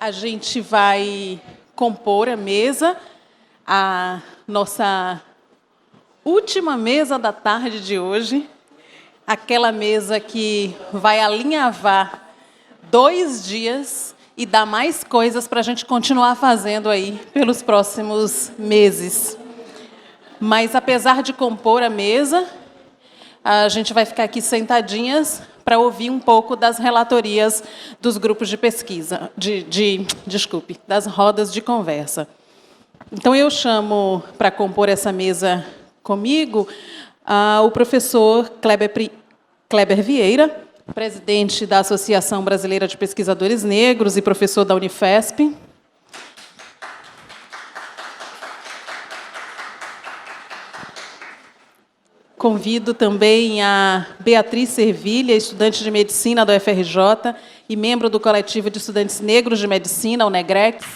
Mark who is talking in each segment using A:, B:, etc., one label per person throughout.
A: A gente vai compor a mesa, a nossa última mesa da tarde de hoje, aquela mesa que vai alinhavar 2 dias e dar mais coisas para a gente continuar fazendo aí pelos próximos meses. Mas, apesar de compor a mesa, a gente vai ficar aqui sentadinhas para ouvir um pouco das relatorias dos grupos de pesquisa, desculpe, das rodas de conversa. Então, eu chamo para compor essa mesa comigo o professor Kleber Vieira, presidente da Associação Brasileira de Pesquisadores Negros e professor da Unifesp. Convido também a Beatriz Servilha, estudante de Medicina da UFRJ e membro do Coletivo de Estudantes Negros de Medicina, o NEGREX.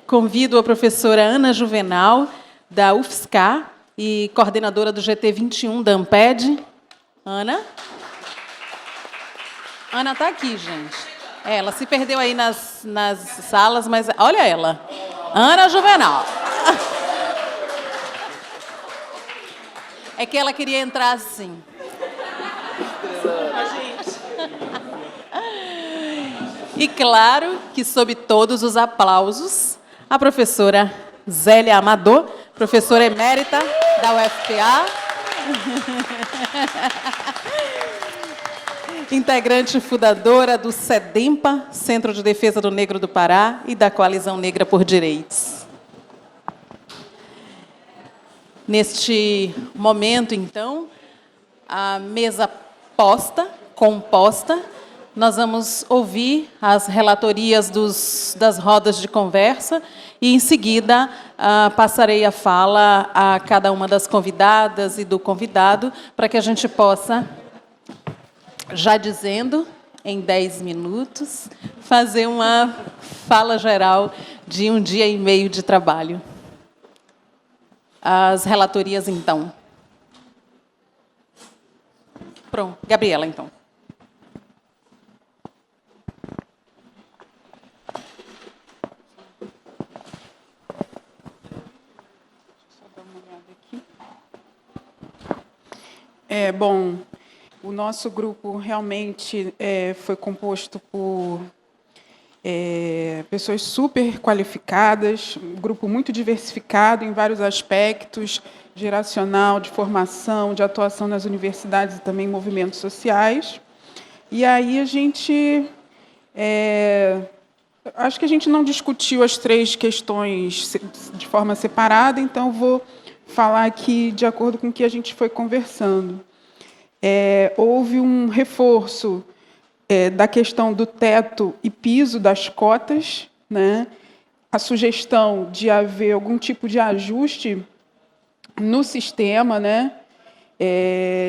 A: Convido a professora Ana Juvenal, da UFSCar, e coordenadora do GT 21 da Amped. Ana? Ana está aqui, gente. Ela se perdeu aí nas salas, mas olha ela. Ana Juvenal. É que ela queria entrar assim. E claro que, sob todos os aplausos, a professora Zélia Amador, professora emérita da UFPA. Integrante fundadora do CEDEMPA, Centro de Defesa do Negro do Pará, e da Coalizão Negra por Direitos. Neste momento, então, a mesa composta, nós vamos ouvir as relatorias das rodas de conversa e, em seguida, passarei a fala a cada uma das convidadas e do convidado, para que a gente possa, já dizendo, em 10 minutos, fazer uma fala geral de 1 dia e meio de trabalho. As relatorias, então. Pronto. Gabriela, então.
B: Bom, o nosso grupo realmente foi composto por pessoas super qualificadas, um grupo muito diversificado em vários aspectos, geracional, de formação, de atuação nas universidades e também em movimentos sociais. E aí a gente... acho que a gente não discutiu as 3 questões de forma separada, então vou falar aqui de acordo com o que a gente foi conversando. Houve um reforço da questão do teto e piso das cotas, né? A sugestão de haver algum tipo de ajuste no sistema, né?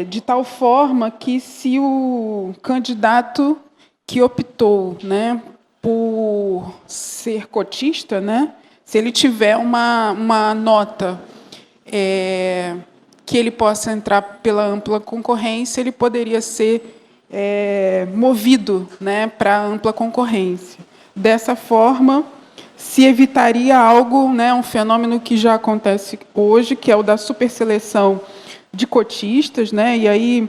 B: De tal forma que, se o candidato que optou, né, por ser cotista, né, se ele tiver uma nota que ele possa entrar pela ampla concorrência, ele poderia ser movido, né, para a ampla concorrência. Dessa forma, se evitaria algo, né, um fenômeno que já acontece hoje, que é o da superseleção de cotistas, né, e aí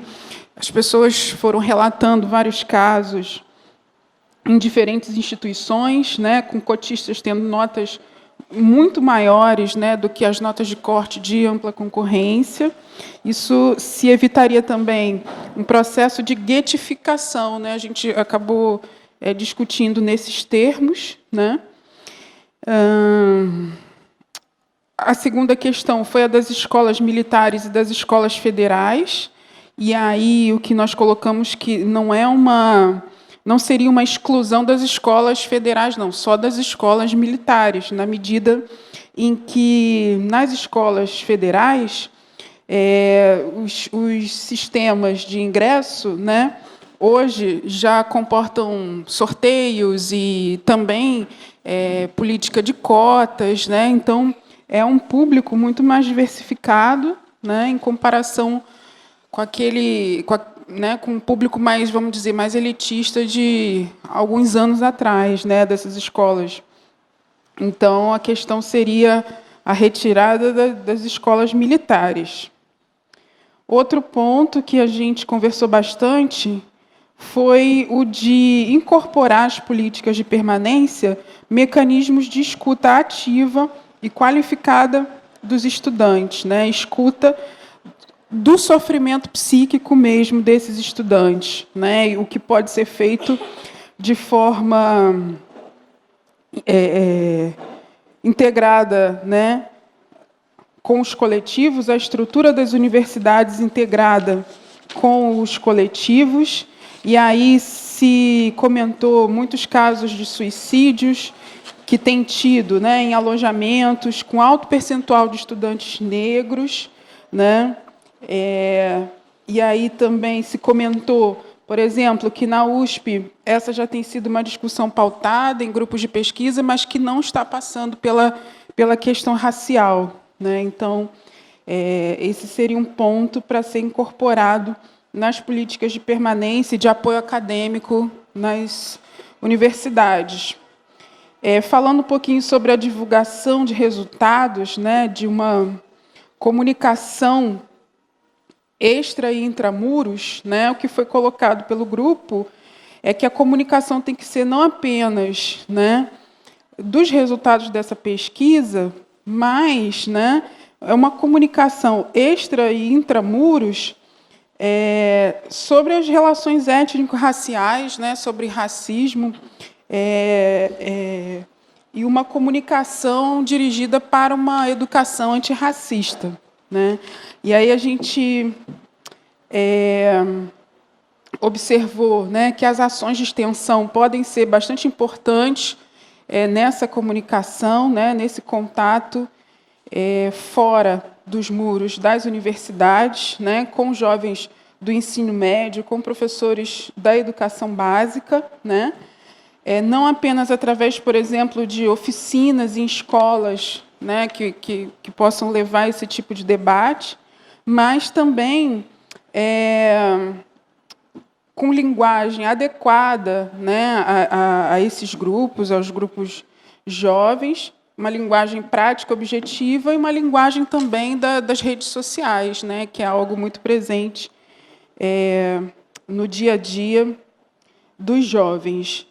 B: as pessoas foram relatando vários casos em diferentes instituições, né, com cotistas tendo notas muito maiores, né, do que as notas de corte de ampla concorrência. Isso se evitaria também um processo de guetificação, né? A gente acabou discutindo nesses termos, né? A segunda questão foi a das escolas militares e das escolas federais. E aí o que nós colocamos que não seria uma exclusão das escolas federais, não, só das escolas militares, na medida em que, nas escolas federais, os sistemas de ingresso, né, hoje já comportam sorteios e também política de cotas, né? Então, é um público muito mais diversificado, né, em comparação com com um público mais, vamos dizer, mais elitista de alguns anos atrás, né, dessas escolas. Então, a questão seria a retirada das escolas militares. Outro ponto que a gente conversou bastante foi o de incorporar às políticas de permanência mecanismos de escuta ativa e qualificada dos estudantes, né? Escuta do sofrimento psíquico mesmo desses estudantes, né? O que pode ser feito de forma integrada, né, com os coletivos, a estrutura das universidades integrada com os coletivos, e aí se comentou muitos casos de suicídios que tem tido, né, em alojamentos com alto percentual de estudantes negros, né, e aí também se comentou, por exemplo, que na USP essa já tem sido uma discussão pautada em grupos de pesquisa, mas que não está passando pela questão racial, né? Então, esse seria um ponto para ser incorporado nas políticas de permanência e de apoio acadêmico nas universidades. Falando um pouquinho sobre a divulgação de resultados, né, de uma comunicação extra e intramuros, né, o que foi colocado pelo grupo é que a comunicação tem que ser não apenas, né, dos resultados dessa pesquisa, mas, né, é uma comunicação extra e intramuros sobre as relações étnico-raciais, né, sobre racismo, e uma comunicação dirigida para uma educação antirracista, né? E aí a gente observou, né, que as ações de extensão podem ser bastante importantes nessa comunicação, né, nesse contato fora dos muros das universidades, né, com jovens do ensino médio, com professores da educação básica, né, não apenas através, por exemplo, de oficinas em escolas, né, que possam levar esse tipo de debate, mas também com linguagem adequada, né, a esses grupos, aos grupos jovens, uma linguagem prática, objetiva, e uma linguagem também das redes sociais, né, que é algo muito presente no dia a dia dos jovens.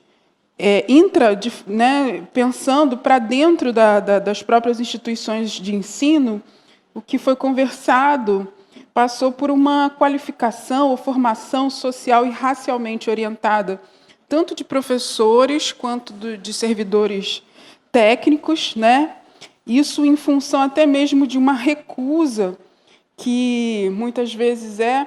B: Pensando para dentro das próprias instituições de ensino, o que foi conversado passou por uma qualificação ou formação social e racialmente orientada, tanto de professores quanto de servidores técnicos, né? Isso em função até mesmo de uma recusa que muitas vezes é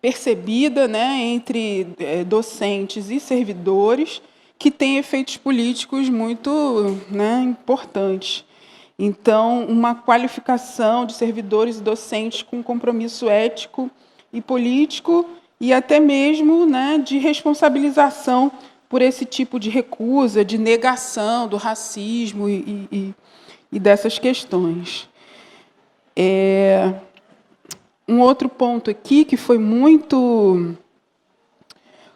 B: percebida, né, entre docentes e servidores, que tem efeitos políticos muito, né, importantes. Então, uma qualificação de servidores e docentes com compromisso ético e político e até mesmo, né, de responsabilização por esse tipo de recusa, de negação do racismo e dessas questões. Um outro ponto aqui que foi muito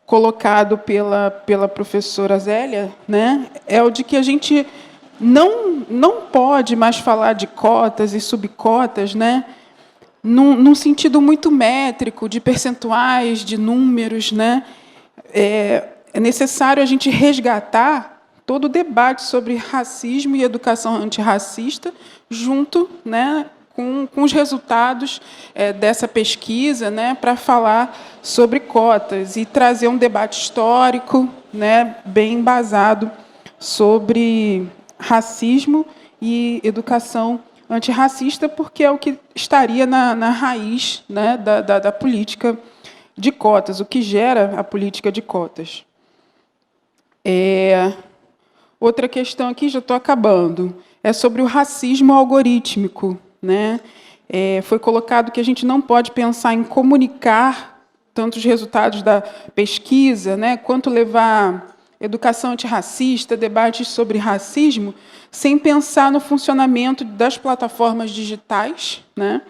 B: colocado pela professora Zélia, né, é o de que a gente não pode mais falar de cotas e subcotas, né, num sentido muito métrico, de percentuais, de números, né. É necessário a gente resgatar todo o debate sobre racismo e educação antirracista junto, né, com os resultados dessa pesquisa, né, para falar sobre cotas e trazer um debate histórico, né, bem embasado sobre racismo e educação antirracista, porque é o que estaria na raiz, né, da política de cotas, o que gera a política de cotas. Outra questão aqui, já estou acabando, é sobre o racismo algorítmico, né? Foi colocado que a gente não pode pensar em comunicar tanto os resultados da pesquisa, né, quanto levar educação antirracista, debates sobre racismo, sem pensar no funcionamento das plataformas digitais, né,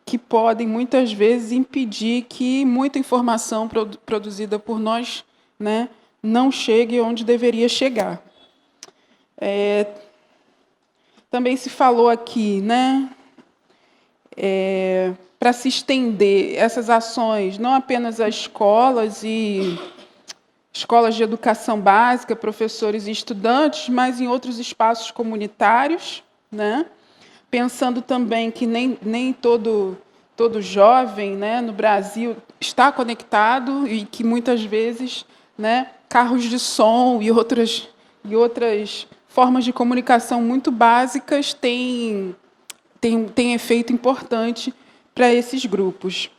B: que podem, muitas vezes, impedir que muita informação produzida por nós, né, não chegue onde deveria chegar. Também se falou aqui, né, para se estender essas ações não apenas a escolas de educação básica, professores e estudantes, mas em outros espaços comunitários, né? Pensando também que nem todo jovem, né, no Brasil está conectado e que muitas vezes, né, carros de som e outras formas de comunicação muito básicas têm efeito importante para esses grupos.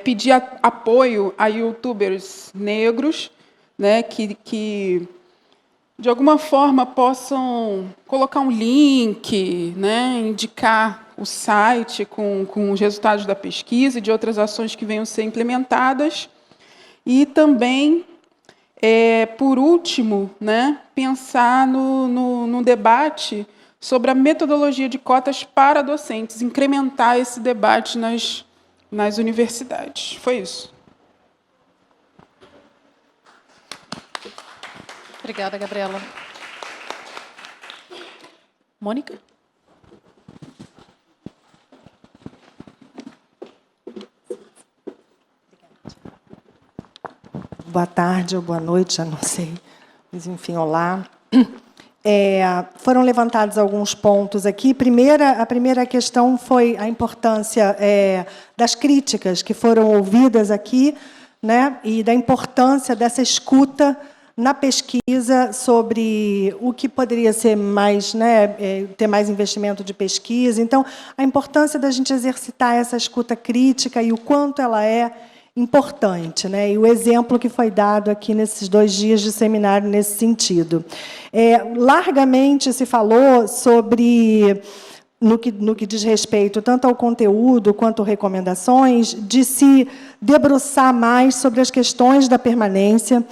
B: Pedir apoio a youtubers negros, né, que de alguma forma possam colocar um link, né, indicar o site com os resultados da pesquisa e de outras ações que venham a ser implementadas. E também, por último, né, pensar no debate sobre a metodologia de cotas para docentes, incrementar esse debate nas universidades. Foi isso.
A: Obrigada, Gabriela. Mônica?
C: Boa tarde ou boa noite, já não sei. Mas, enfim, olá. Foram levantados alguns pontos aqui. A primeira questão foi a importância das críticas que foram ouvidas aqui, né, e da importância dessa escuta na pesquisa sobre o que poderia ser mais, né, ter mais investimento de pesquisa. Então, a importância da gente exercitar essa escuta crítica e o quanto ela é importante, né? E o exemplo que foi dado aqui nesses 2 dias de seminário nesse sentido. Largamente se falou sobre, no que diz respeito tanto ao conteúdo quanto recomendações, de se debruçar mais sobre as questões da permanência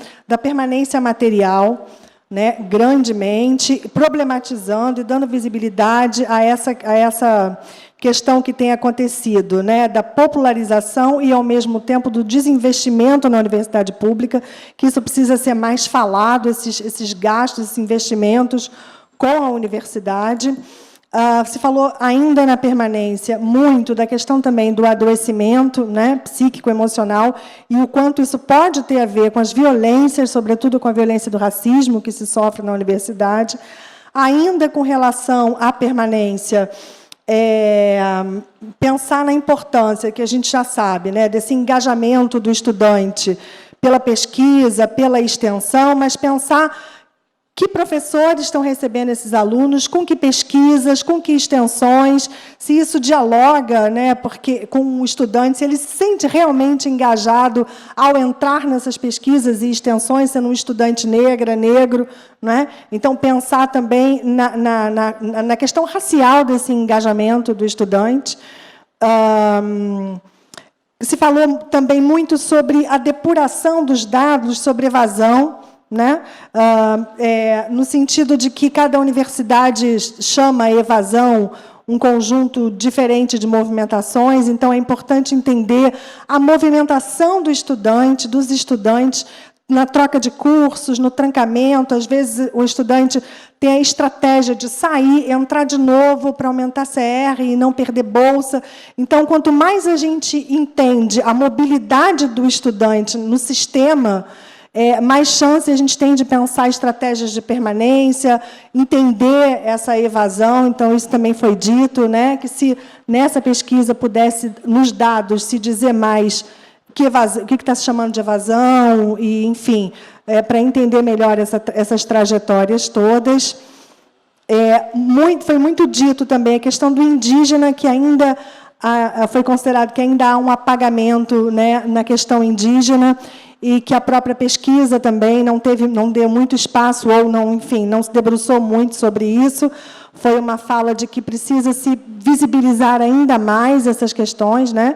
C: material, né, grandemente, problematizando e dando visibilidade a essa questão que tem acontecido, né, da popularização e, ao mesmo tempo, do desinvestimento na universidade pública, que isso precisa ser mais falado, esses gastos, esses investimentos com a universidade. Se falou ainda na permanência muito da questão também do adoecimento, né, psíquico-emocional e o quanto isso pode ter a ver com as violências, sobretudo com a violência do racismo que se sofre na universidade. Ainda com relação à permanência, pensar na importância, que a gente já sabe, né, desse engajamento do estudante pela pesquisa, pela extensão, mas pensar que professores estão recebendo esses alunos, com que pesquisas, com que extensões, se isso dialoga, né, porque, com o estudante, se ele se sente realmente engajado ao entrar nessas pesquisas e extensões, sendo um estudante negro. Né? Então, pensar também na questão racial desse engajamento do estudante. Se falou também muito sobre a depuração dos dados sobre evasão, né? No sentido de que cada universidade chama a evasão um conjunto diferente de movimentações, então é importante entender a movimentação do estudante, dos estudantes, na troca de cursos, no trancamento. Às vezes, o estudante tem a estratégia de sair, entrar de novo para aumentar a CR e não perder bolsa. Então, quanto mais a gente entende a mobilidade do estudante no sistema, mais chance a gente tem de pensar estratégias de permanência, entender essa evasão. Então, isso também foi dito, né, que se nessa pesquisa pudesse, nos dados, se dizer mais o que está se chamando de evasão, e, enfim, para entender melhor essas trajetórias todas. Foi muito dito também a questão do indígena, que ainda foi considerado que ainda há um apagamento, né, na questão indígena, e que a própria pesquisa também não deu muito espaço, ou não, enfim, não se debruçou muito sobre isso. Foi uma fala de que precisa se visibilizar ainda mais essas questões, né?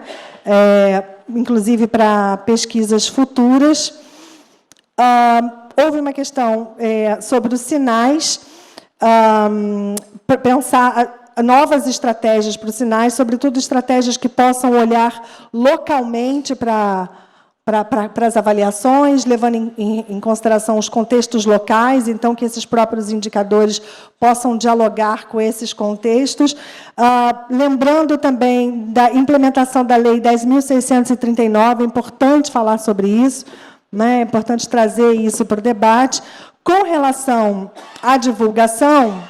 C: Inclusive para pesquisas futuras. Houve uma questão sobre os sinais, pensar novas estratégias para os sinais, sobretudo estratégias que possam olhar localmente para as avaliações, levando em consideração os contextos locais, então que esses próprios indicadores possam dialogar com esses contextos. Lembrando também da implementação da Lei 10.639, é importante falar sobre isso, né? É importante trazer isso para o debate. Com relação à divulgação,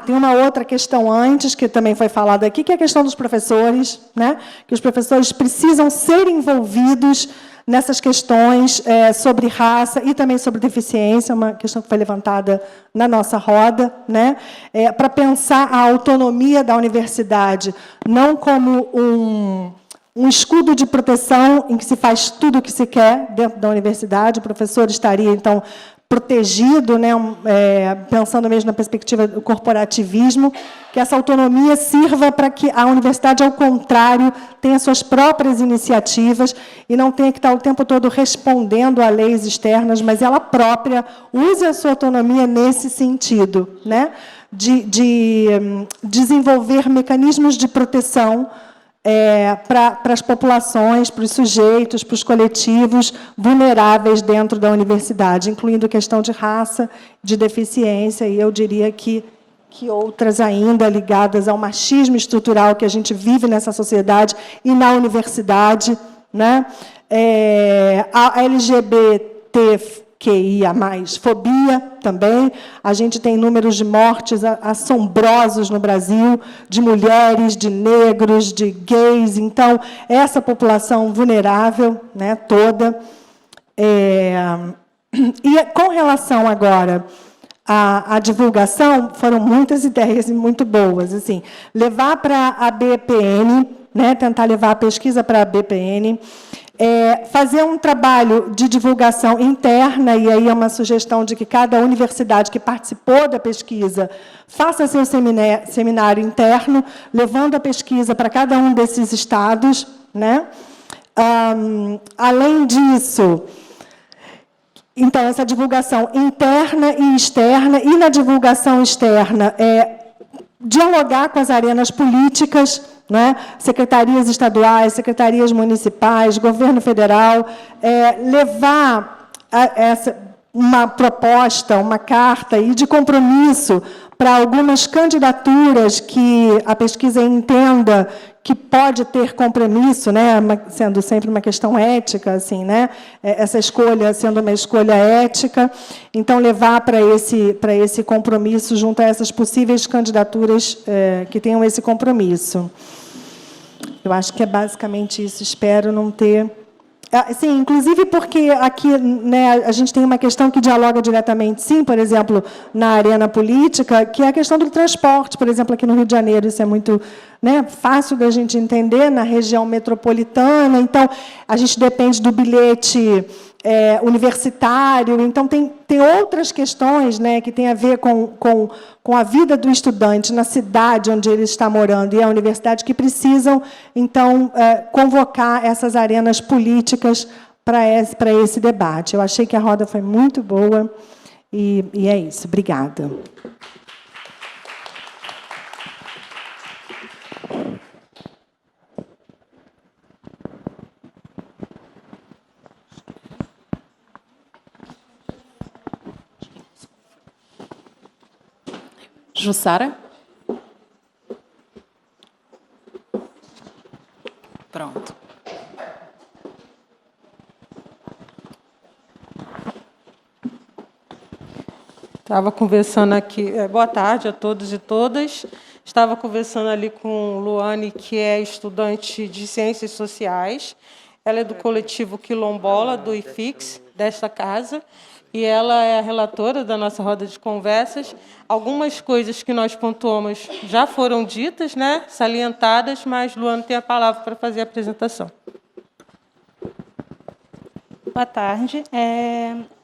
C: tem uma outra questão antes, que também foi falada aqui, que é a questão dos professores, né? Que os professores precisam ser envolvidos nessas questões sobre raça e também sobre deficiência, uma questão que foi levantada na nossa roda, né? Para pensar a autonomia da universidade, não como um escudo de proteção em que se faz tudo o que se quer dentro da universidade. O professor estaria, então, protegido, né, pensando mesmo na perspectiva do corporativismo, que essa autonomia sirva para que a universidade, ao contrário, tenha suas próprias iniciativas e não tenha que estar o tempo todo respondendo a leis externas, mas ela própria use a sua autonomia nesse sentido, né, de desenvolver mecanismos de proteção para as populações, para os sujeitos, para os coletivos vulneráveis dentro da universidade, incluindo a questão de raça, de deficiência, e eu diria que outras ainda ligadas ao machismo estrutural que a gente vive nessa sociedade e na universidade, né? A LGBTQIA+, fobia também. A gente tem números de mortes assombrosos no Brasil, de mulheres, de negros, de gays. Então, essa população vulnerável, né, toda. E com relação agora à divulgação, foram muitas ideias e muito boas. Assim, levar para a BPN, né, tentar levar a pesquisa para a BPN, fazer um trabalho de divulgação interna, e aí é uma sugestão de que cada universidade que participou da pesquisa faça seu seminário interno, levando a pesquisa para cada um desses estados, né? Além disso, então, essa divulgação interna e externa, e na divulgação externa, dialogar com as arenas políticas, né? Secretarias estaduais, secretarias municipais, governo federal, levar uma proposta, uma carta e de compromisso para algumas candidaturas que a pesquisa entenda que pode ter compromisso, né, sendo sempre uma questão ética, assim, né, essa escolha sendo uma escolha ética, então levar para esse compromisso junto a essas possíveis candidaturas que tenham esse compromisso. Eu acho que é basicamente isso. Espero não ter... Sim, inclusive porque aqui, né, a gente tem uma questão que dialoga diretamente, sim, por exemplo, na arena política, que é a questão do transporte. Por exemplo, aqui no Rio de Janeiro, isso é muito, né, fácil da gente entender, na região metropolitana. Então, a gente depende do bilhete universitário. Então, tem outras questões, né, que têm a ver com a vida do estudante na cidade onde ele está morando e a universidade, que precisam, então, convocar essas arenas políticas para esse debate. Eu achei que a roda foi muito boa e é isso. Obrigada.
A: Jussara? Pronto.
D: Estava conversando aqui... boa tarde a todos e todas. Estava conversando ali com Luane, que é estudante de Ciências Sociais. Ela é do coletivo Quilombola, do IFIX, desta casa, e ela é a relatora da nossa roda de conversas. Algumas coisas que nós pontuamos já foram ditas, né, salientadas, mas Luana tem a palavra para fazer a apresentação.
E: Boa tarde.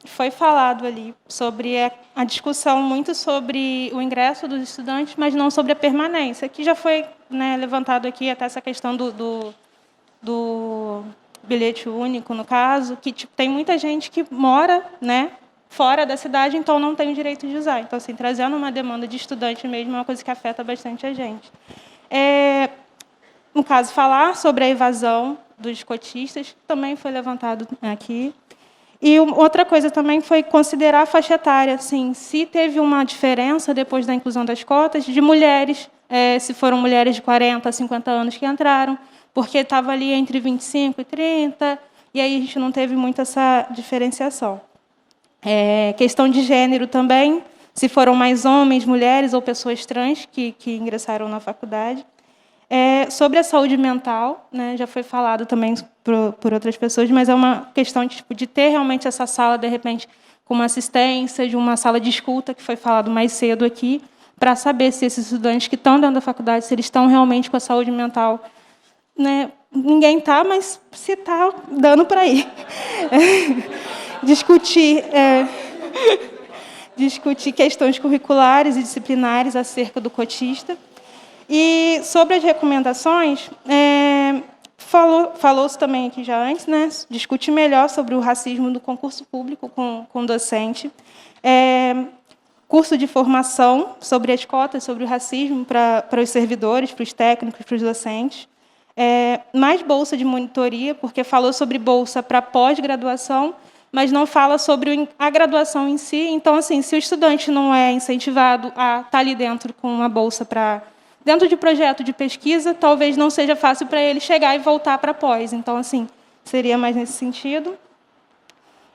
E: Foi falado ali sobre a discussão muito sobre o ingresso dos estudantes, mas não sobre a permanência, que já foi, né, levantado aqui até essa questão do bilhete único, no caso, que tipo, tem muita gente que mora, né, fora da cidade, então não tem o direito de usar. Então, assim, trazendo uma demanda de estudante mesmo é uma coisa que afeta bastante a gente. No caso, falar sobre a evasão dos cotistas, também foi levantado aqui. E outra coisa também foi considerar a faixa etária, assim, se teve uma diferença depois da inclusão das cotas de mulheres, se foram mulheres de 40 a 50 anos que entraram, porque estava ali entre 25 e 30, e aí a gente não teve muito essa diferenciação. Questão de gênero também, se foram mais homens, mulheres ou pessoas trans que ingressaram na faculdade. Sobre a saúde mental, né, já foi falado também por outras pessoas, mas é uma questão de ter realmente essa sala, de repente, com uma assistência, de uma sala de escuta, que foi falado mais cedo aqui, para saber se esses estudantes que estão dentro da faculdade, se eles estão realmente com a saúde mental. Né, ninguém está, mas se está, dando para ir. Discutir questões curriculares e disciplinares acerca do cotista. E sobre as recomendações, falou-se também aqui já antes, né, discutir melhor sobre o racismo do concurso público com docente, curso de formação sobre as cotas, sobre o racismo para os servidores, para os técnicos, para os docentes, mais bolsa de monitoria, porque falou sobre bolsa para pós-graduação, mas não fala sobre a graduação em si. Então, assim, se o estudante não é incentivado a estar ali dentro com uma bolsa dentro de projeto de pesquisa, talvez não seja fácil para ele chegar e voltar para pós. Então, assim, seria mais nesse sentido.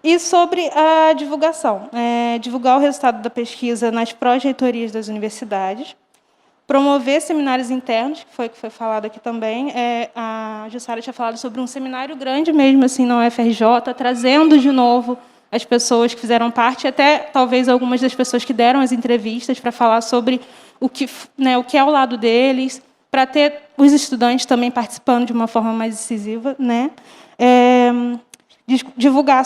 E: E sobre a divulgação. Divulgar o resultado da pesquisa nas pró-reitorias das universidades. Promover seminários internos, que foi falado aqui também. A Jussara tinha falado sobre um seminário grande mesmo, assim, na UFRJ, trazendo de novo as pessoas que fizeram parte, até talvez algumas das pessoas que deram as entrevistas, para falar sobre o que é o lado deles, para ter os estudantes também participando de uma forma mais incisiva, né? Divulgar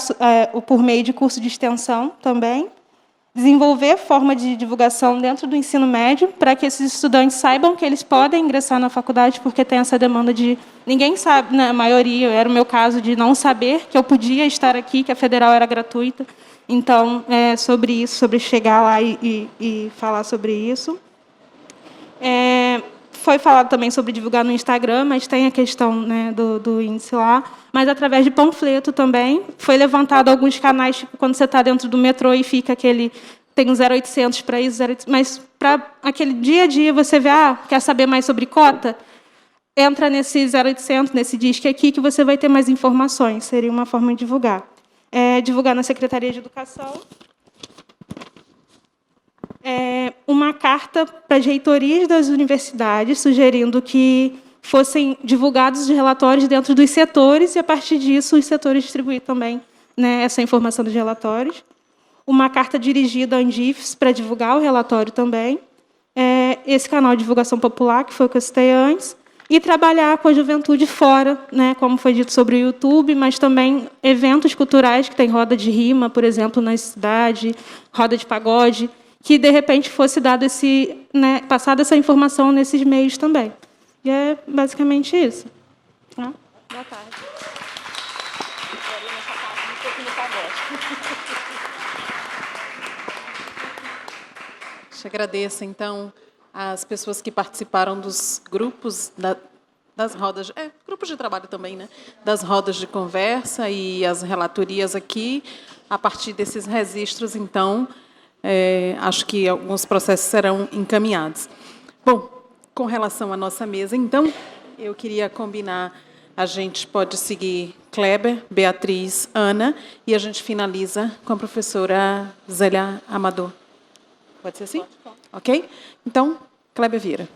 E: por meio de curso de extensão também, desenvolver forma de divulgação dentro do ensino médio, para que esses estudantes saibam que eles podem ingressar na faculdade, porque tem essa demanda de... Ninguém sabe, na maioria, era o meu caso, de não saber que eu podia estar aqui, que a federal era gratuita. Então, sobre isso, sobre chegar lá e falar sobre isso. Foi falado também sobre divulgar no Instagram, mas tem a questão, né, do índice lá, mas através de panfleto também. Foi levantado alguns canais, tipo, quando você está dentro do metrô e fica aquele... Tem um 0800 para isso, 0800, mas para aquele dia a dia você vê, quer saber mais sobre cota? Entra nesse 0800, nesse disque aqui, que você vai ter mais informações. Seria uma forma de divulgar. Divulgar na Secretaria de Educação. Uma carta para as reitorias das universidades, sugerindo que fossem divulgados os relatórios dentro dos setores e, a partir disso, os setores distribuir também, né, essa informação dos relatórios. Uma carta dirigida ao Andifes para divulgar o relatório também. Esse canal de divulgação popular, que foi o que eu citei antes. E trabalhar com a juventude fora, né, como foi dito sobre o YouTube, mas também eventos culturais, que tem roda de rima, por exemplo, na cidade, roda de pagode, que, de repente, fosse dado passada essa informação nesses meios também. E é basicamente isso. Boa tarde.
A: Te agradeço, então, as pessoas que participaram dos grupos, das rodas, grupos de trabalho também, né? Das rodas de conversa e as relatorias aqui. A partir desses registros, então, acho que alguns processos serão encaminhados. Bom, com relação à nossa mesa, então, eu queria combinar, a gente pode seguir Kleber, Beatriz, Ana, e a gente finaliza com a professora Zélia Amador. Pode ser assim? Pode. Ok? Então, Kleber Vieira.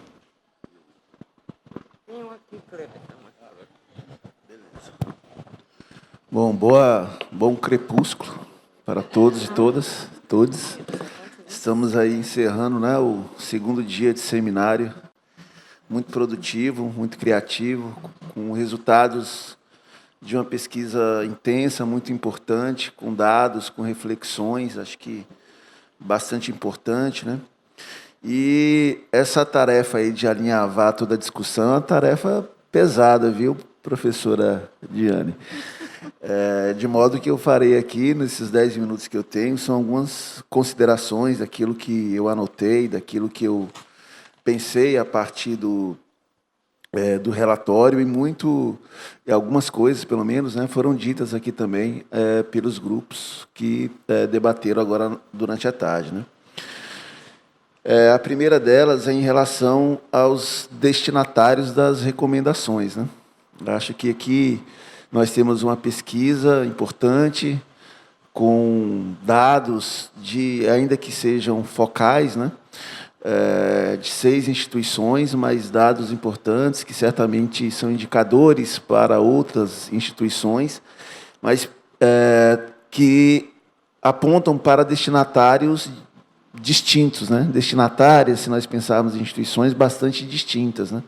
F: Bom, bom crepúsculo para todos e todas, todos. Estamos aí encerrando, né, o segundo dia de seminário, muito produtivo, muito criativo, com resultados de uma pesquisa intensa, muito importante, com dados, com reflexões, acho que bastante importante, né? E essa tarefa aí de alinhavar toda a discussão é uma tarefa pesada, viu, professora Diane? De modo que eu farei aqui, nesses 10 minutos que eu tenho, são algumas considerações daquilo que eu anotei, daquilo que eu pensei a partir do relatório, e algumas coisas, pelo menos, né, foram ditas aqui também pelos grupos que debateram agora durante a tarde, né? A primeira delas é em relação aos destinatários das recomendações, né? Acho que aqui nós temos uma pesquisa importante, com dados, ainda que sejam focais, né? De 6 instituições, mas dados importantes, que certamente são indicadores para outras instituições, mas que apontam para destinatários distintos, né? Destinatárias, se nós pensarmos em instituições bastante distintas, né?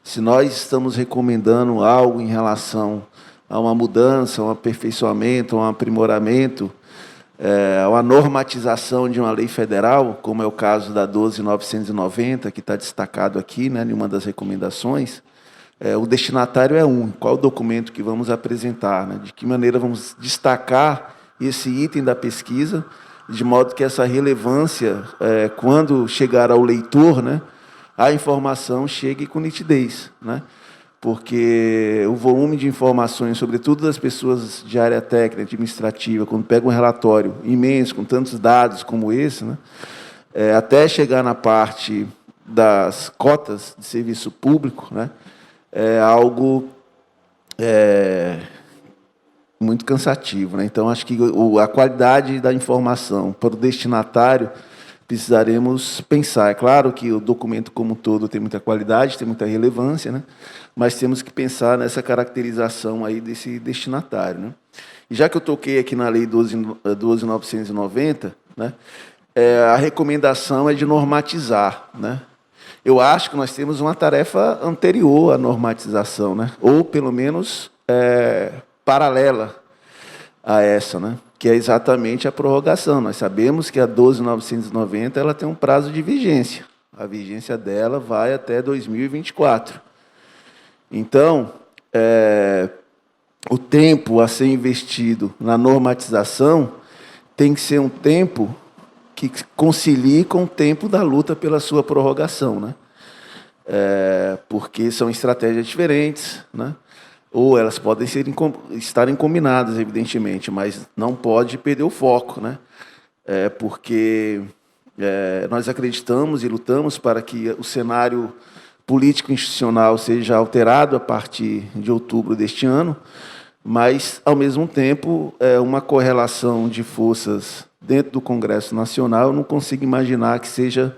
F: Se nós estamos recomendando algo em relação a uma mudança, a um aperfeiçoamento, a um aprimoramento, a uma normatização de uma lei federal, como é o caso da 12.990, que está destacado aqui, né, em uma das recomendações, o destinatário é qual o documento que vamos apresentar, né? De que maneira vamos destacar esse item da pesquisa, de modo que essa relevância, quando chegar ao leitor, né, a informação chegue com nitidez, né? Porque o volume de informações, sobretudo das pessoas de área técnica, administrativa, quando pega um relatório imenso, com tantos dados como esse, né, até chegar na parte das cotas de serviço público, né, é algo muito cansativo, né? Então, acho que a qualidade da informação para o destinatário precisaremos pensar. É claro que o documento como um todo tem muita qualidade, tem muita relevância, né? Mas temos que pensar nessa caracterização aí desse destinatário, né? E já que eu toquei aqui na Lei 12.990, né, a recomendação é de normatizar, né? Eu acho que nós temos uma tarefa anterior à normatização, né? Ou, pelo menos, paralela a essa, né? Que é exatamente a prorrogação. Nós sabemos que a 12.990 ela tem um prazo de vigência. A vigência dela vai até 2024. Então, o tempo a ser investido na normatização tem que ser um tempo que concilie com o tempo da luta pela sua prorrogação, né? Porque são estratégias diferentes, né? Ou elas podem estarem combinadas, evidentemente, mas não pode perder o foco, né? Porque nós acreditamos e lutamos para que o cenário político institucional seja alterado a partir de outubro deste ano, mas, ao mesmo tempo, uma correlação de forças dentro do Congresso Nacional, eu não consigo imaginar que seja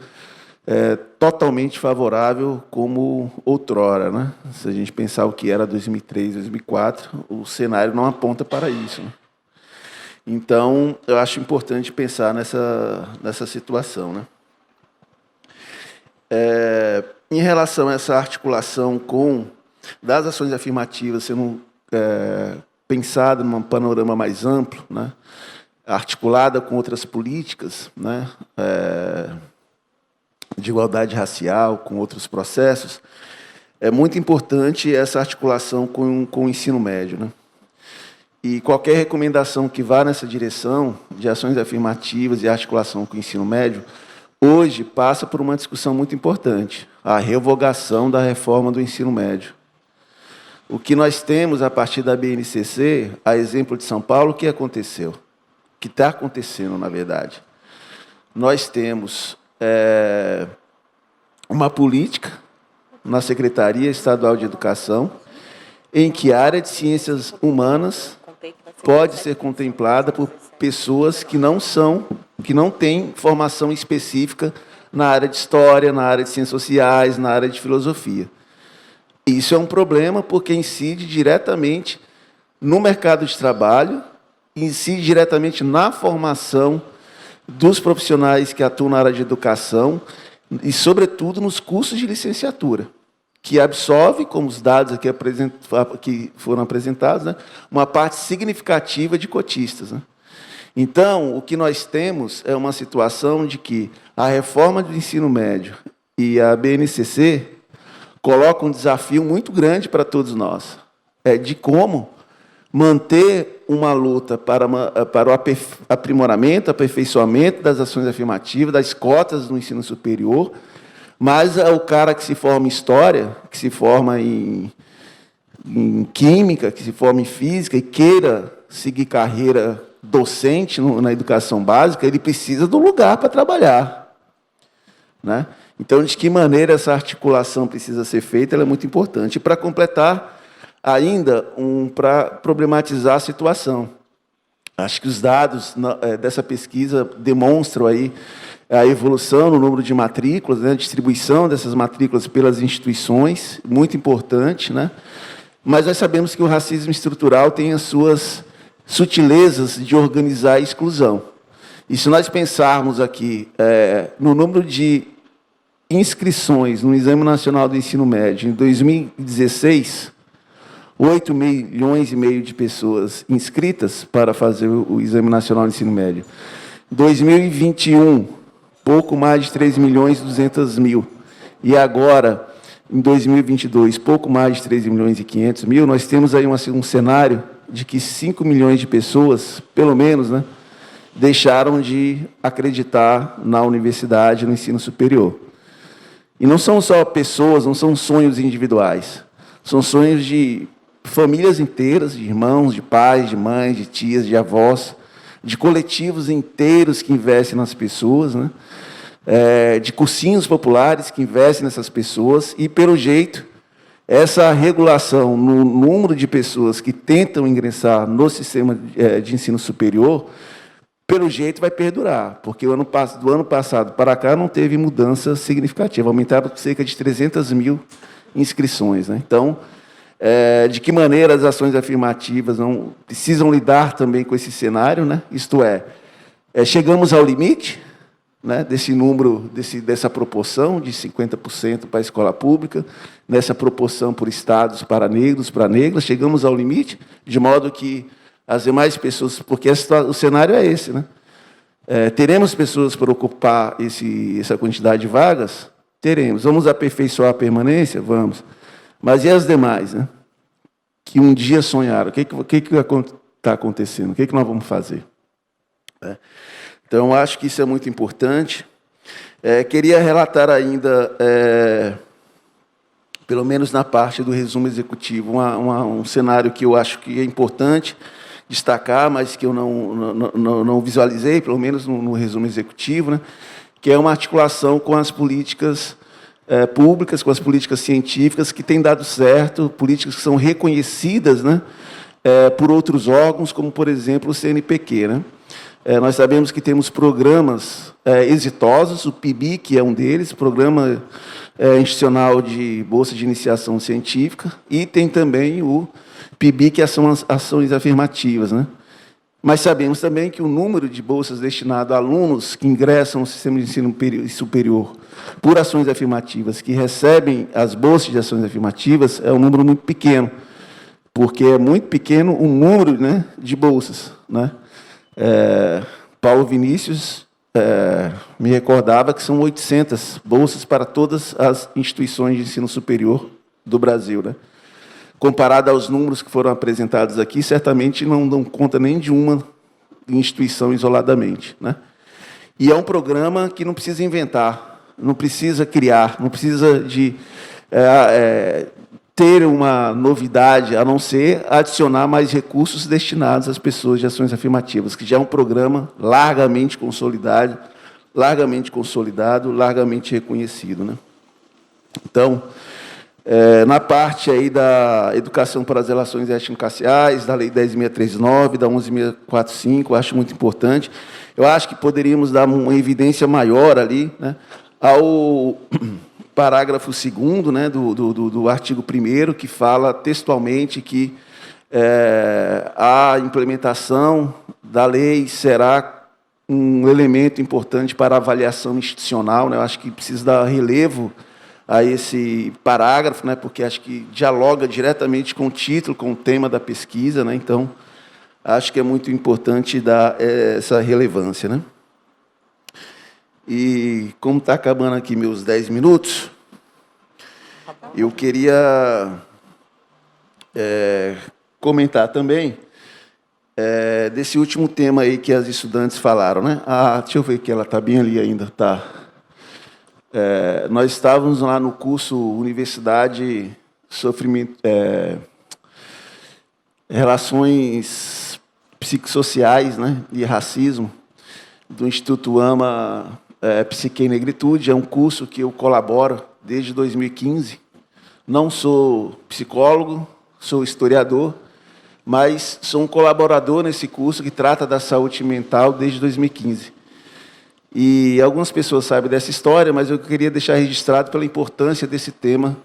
F: totalmente favorável como outrora, né? Se a gente pensar o que era 2003, 2004, o cenário não aponta para isso, né? Então, eu acho importante pensar nessa situação, né? Em relação a essa articulação das ações afirmativas sendo pensada num panorama mais amplo, né? Articulada com outras políticas, né? De igualdade racial, com outros processos, é muito importante essa articulação com o ensino médio, né? E qualquer recomendação que vá nessa direção de ações afirmativas e articulação com o ensino médio, hoje passa por uma discussão muito importante, a revogação da reforma do ensino médio. O que nós temos a partir da BNCC, a exemplo de São Paulo, o que aconteceu? O que está acontecendo, na verdade? Nós temos uma política na Secretaria Estadual de Educação em que a área de ciências humanas pode ser contemplada por pessoas que não têm formação específica na área de história, na área de ciências sociais, na área de filosofia. Isso é um problema porque incide diretamente no mercado de trabalho, incide diretamente na formação dos profissionais que atuam na área de educação e, sobretudo, nos cursos de licenciatura, que absorve, como os dados aqui que foram apresentados, né, uma parte significativa de cotistas, né? Então, o que nós temos é uma situação de que a reforma do ensino médio e a BNCC colocam um desafio muito grande para todos nós, de como manter uma luta para o aprimoramento, aperfeiçoamento das ações afirmativas, das cotas no ensino superior, mas o cara que se forma em História, que se forma em Química, que se forma em Física e queira seguir carreira docente na educação básica, ele precisa do lugar para trabalhar, né? Então, de que maneira essa articulação precisa ser feita, ela é muito importante. E, para completar, ainda, para problematizar a situação. Acho que os dados dessa pesquisa demonstram aí a evolução no número de matrículas, né, a distribuição dessas matrículas pelas instituições, muito importante, né? Mas nós sabemos que o racismo estrutural tem as suas sutilezas de organizar a exclusão. E se nós pensarmos aqui no número de inscrições no Exame Nacional do Ensino Médio, em 2016, 8,5 milhões de pessoas inscritas para fazer o Exame Nacional do Ensino Médio. 2021, pouco mais de 3.200.000. E agora, em 2022, pouco mais de 3.500.000, nós temos aí um cenário de que 5 milhões de pessoas, pelo menos, né, deixaram de acreditar na universidade, no ensino superior. E não são só pessoas, não são sonhos individuais, são sonhos de famílias inteiras, de irmãos, de pais, de mães, de tias, de avós, de coletivos inteiros que investem nas pessoas, né? De cursinhos populares que investem nessas pessoas, e, pelo jeito, essa regulação no número de pessoas que tentam ingressar no sistema de ensino superior, pelo jeito, vai perdurar, porque do ano passado para cá não teve mudança significativa, aumentaram cerca de 300.000 inscrições, né? Então, de que maneira as ações afirmativas não precisam lidar também com esse cenário, né? Isto chegamos ao limite, né, desse número, dessa proporção de 50% para a escola pública, nessa proporção por estados para negras, chegamos ao limite, de modo que as demais pessoas, porque o cenário é esse, né? Teremos pessoas para ocupar essa quantidade de vagas? Teremos. Vamos aperfeiçoar a permanência? Vamos. Mas e as demais, né? Que um dia sonharam. O que está acontecendo? O que nós vamos fazer? Então, acho que isso é muito importante. Queria relatar ainda, pelo menos na parte do resumo executivo, um cenário que eu acho que é importante destacar, mas que eu não visualizei, pelo menos no resumo executivo, né, que é uma articulação com as políticas públicas, com as políticas científicas, que têm dado certo, políticas que são reconhecidas, né, por outros órgãos, como, por exemplo, o CNPq, né? Nós sabemos que temos programas exitosos, o PIBIC é um deles, Programa Institucional de Bolsa de Iniciação Científica, e tem também o PIBIC, que são as ações afirmativas, né? Mas sabemos também que o número de bolsas destinadas a alunos que ingressam no sistema de ensino superior por ações afirmativas, que recebem as bolsas de ações afirmativas, é um número muito pequeno, porque é muito pequeno o número, né, de bolsas, né? Paulo Vinícius me recordava que são 800 bolsas para todas as instituições de ensino superior do Brasil, né? Comparado aos números que foram apresentados aqui, certamente não dão conta nem de uma instituição isoladamente, né? E é um programa que não precisa inventar, não precisa criar, não precisa de ter uma novidade, a não ser adicionar mais recursos destinados às pessoas de ações afirmativas, que já é um programa largamente consolidado, largamente reconhecido, né? Então, na parte aí da educação para as relações étnico-raciais, da Lei 10.639, da 11.645, acho muito importante. Eu acho que poderíamos dar uma evidência maior ali, né, ao parágrafo 2º, né, do artigo 1º, que fala textualmente que a implementação da lei será um elemento importante para a avaliação institucional, né? Eu acho que precisa dar relevo a esse parágrafo, né, porque acho que dialoga diretamente com o título, com o tema da pesquisa, né? Então, acho que é muito importante dar essa relevância, né? E, como está acabando aqui meus 10 minutos, eu queria comentar também desse último tema aí que as estudantes falaram, né? Deixa eu ver que ela está bem ali ainda, tá? Nós estávamos lá no curso Universidade, Sofrimento, Relações Psicossociais, né, e Racismo, do Instituto AMA Psique e Negritude. É um curso que eu colaboro desde 2015. Não sou psicólogo, sou historiador, mas sou um colaborador nesse curso que trata da saúde mental desde 2015. E algumas pessoas sabem dessa história, mas eu queria deixar registrado pela importância desse tema,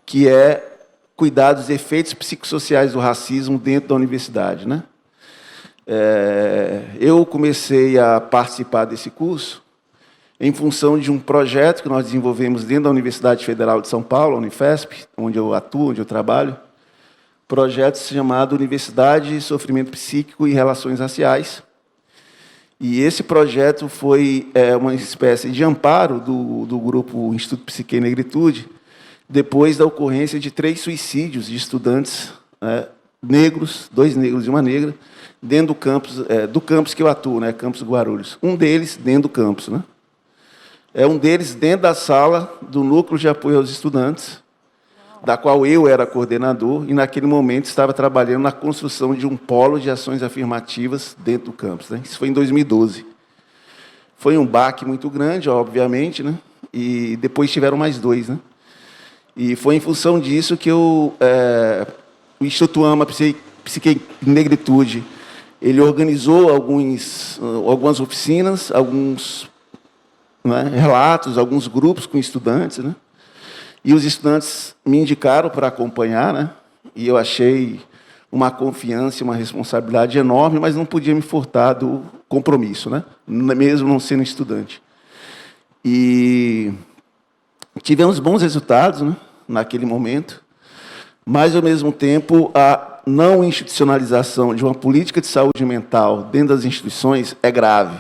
F: que é cuidar dos efeitos psicossociais do racismo dentro da universidade, né? Eu comecei a participar desse curso em função de um projeto que nós desenvolvemos dentro da Universidade Federal de São Paulo, a Unifesp, onde eu atuo, onde eu trabalho, projeto chamado Universidade, Sofrimento Psíquico e Relações Raciais. E esse projeto foi uma espécie de amparo do grupo Instituto Psique e Negritude, depois da ocorrência de 3 suicídios de estudantes negros, 2 negros e uma negra, dentro do campus que eu atuo, né, campus Guarulhos. Um deles dentro do campus, né? Um deles dentro da sala do Núcleo de Apoio aos Estudantes, da qual eu era coordenador, e, naquele momento, estava trabalhando na construção de um polo de ações afirmativas dentro do campus, né? Isso foi em 2012. Foi um baque muito grande, obviamente, né? E depois tiveram mais 2, né? E foi em função disso que o Instituto AMA Psique e Negritude, ele organizou algumas oficinas, alguns relatos, alguns grupos com estudantes, né? E os estudantes me indicaram para acompanhar, né? E eu achei uma confiança e uma responsabilidade enorme, mas não podia me furtar do compromisso, né? Mesmo não sendo estudante. E tivemos bons resultados, né, naquele momento, mas, ao mesmo tempo, a não institucionalização de uma política de saúde mental dentro das instituições é grave,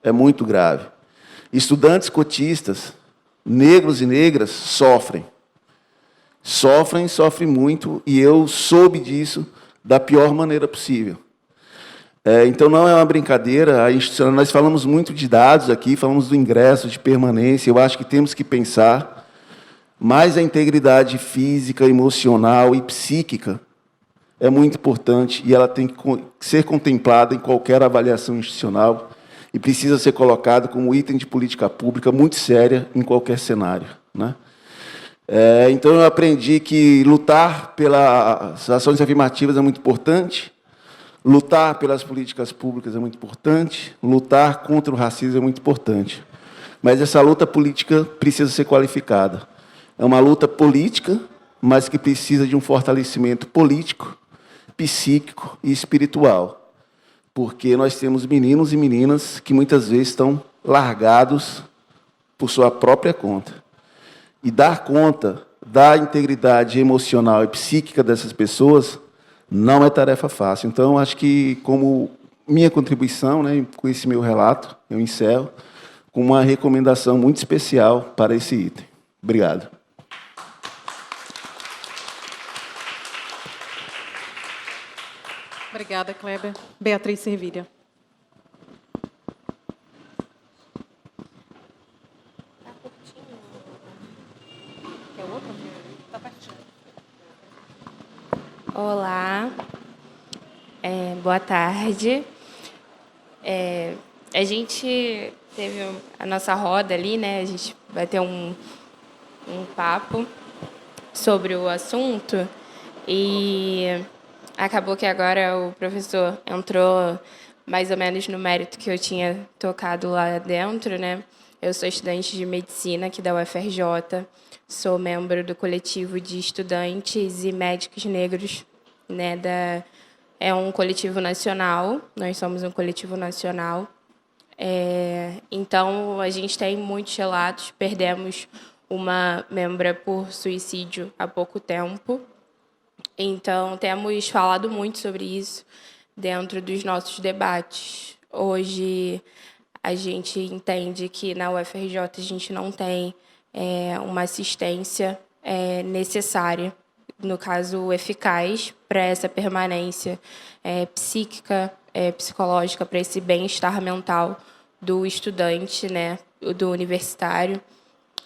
F: é muito grave. Estudantes cotistas, negros e negras, sofrem muito, e eu soube disso da pior maneira possível. Então, não é uma brincadeira. Nós falamos muito de dados aqui, falamos do ingresso, de permanência. Eu acho que temos que pensar mais a integridade física, emocional e psíquica é muito importante, e ela tem que ser contemplada em qualquer avaliação institucional e precisa ser colocada como item de política pública muito séria em qualquer cenário, né? Então, eu aprendi que lutar pelas ações afirmativas é muito importante, lutar pelas políticas públicas é muito importante, lutar contra o racismo é muito importante. Mas essa luta política precisa ser qualificada. É uma luta política, mas que precisa de um fortalecimento político, psíquico e espiritual. Porque nós temos meninos e meninas que muitas vezes estão largados por sua própria conta. E dar conta da integridade emocional e psíquica dessas pessoas não é tarefa fácil. Então, acho que, como minha contribuição, né, com esse meu relato, eu encerro com uma recomendação muito especial para esse item. Obrigado.
A: Obrigada, Kleber. Beatriz Servilha.
G: Olá, boa tarde. A gente teve a nossa roda ali, né? A gente vai ter um papo sobre o assunto e acabou que agora o professor entrou mais ou menos no mérito que eu tinha tocado lá dentro, né? Eu sou estudante de medicina aqui da UFRJ, sou membro do coletivo de estudantes e médicos negros, né? É um coletivo nacional, nós somos um coletivo nacional. Então, a gente tem muitos relatos, perdemos uma membra por suicídio há pouco tempo. Então, temos falado muito sobre isso dentro dos nossos debates. Hoje, a gente entende que na UFRJ a gente não tem uma assistência necessária no caso, eficaz para essa permanência psíquica, psicológica, para esse bem-estar mental do estudante, né, do universitário.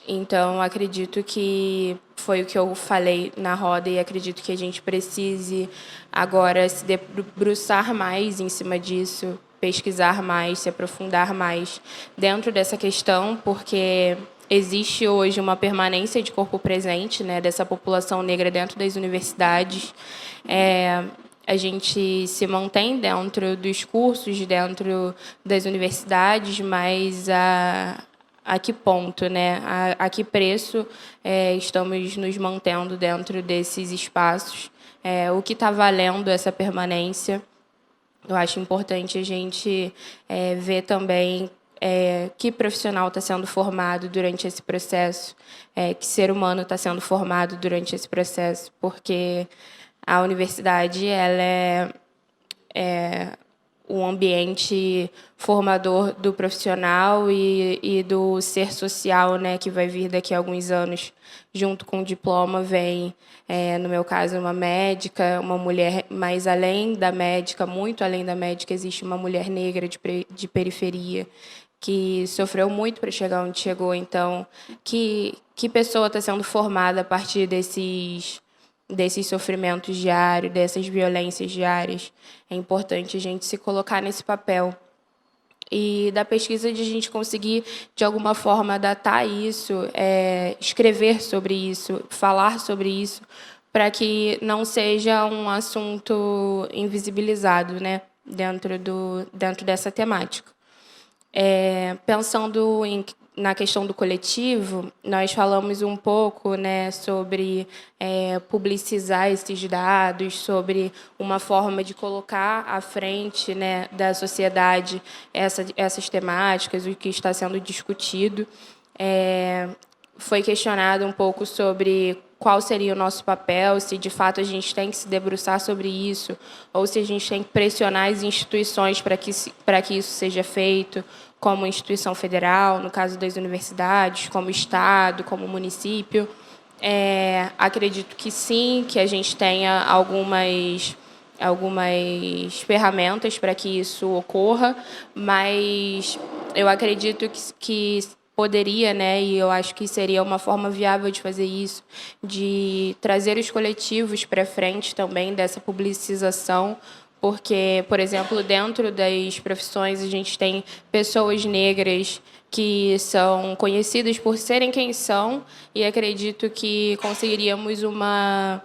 G: Então, acredito que foi o que eu falei na roda e acredito que a gente precise agora se debruçar mais em cima disso, pesquisar mais, se aprofundar mais dentro dessa questão, porque existe hoje uma permanência de corpo presente, né, dessa população negra dentro das universidades. A gente se mantém dentro dos cursos, dentro das universidades, mas a que ponto, né? A que preço estamos nos mantendo dentro desses espaços? O que está valendo essa permanência? Eu acho importante a gente ver também que profissional está sendo formado durante esse processo, que ser humano está sendo formado durante esse processo, porque a universidade ela é um ambiente formador do profissional e do ser social, né, que vai vir daqui a alguns anos. Junto com o diploma vem, no meu caso, uma médica, uma mulher, mas além da médica, muito além da médica, existe uma mulher negra de periferia que sofreu muito para chegar onde chegou. Então, que pessoa está sendo formada a partir desses sofrimentos diários, dessas violências diárias? É importante a gente se colocar nesse papel. E da pesquisa de a gente conseguir, de alguma forma, datar isso, escrever sobre isso, falar sobre isso, para que não seja um assunto invisibilizado, né, dentro dessa temática. Pensando na questão do coletivo, nós falamos um pouco, né, sobre publicizar esses dados, sobre uma forma de colocar à frente, né, da sociedade essas temáticas, o que está sendo discutido. Foi questionado um pouco sobre qual seria o nosso papel, se de fato a gente tem que se debruçar sobre isso, ou se a gente tem que pressionar as instituições para que isso seja feito, como instituição federal, no caso das universidades, como Estado, como município. Acredito que sim, que a gente tenha algumas ferramentas para que isso ocorra, mas eu acredito que poderia, né, e eu acho que seria uma forma viável de fazer isso, de trazer os coletivos para frente também dessa publicização, porque, por exemplo, dentro das profissões a gente tem pessoas negras que são conhecidas por serem quem são, e acredito que conseguiríamos uma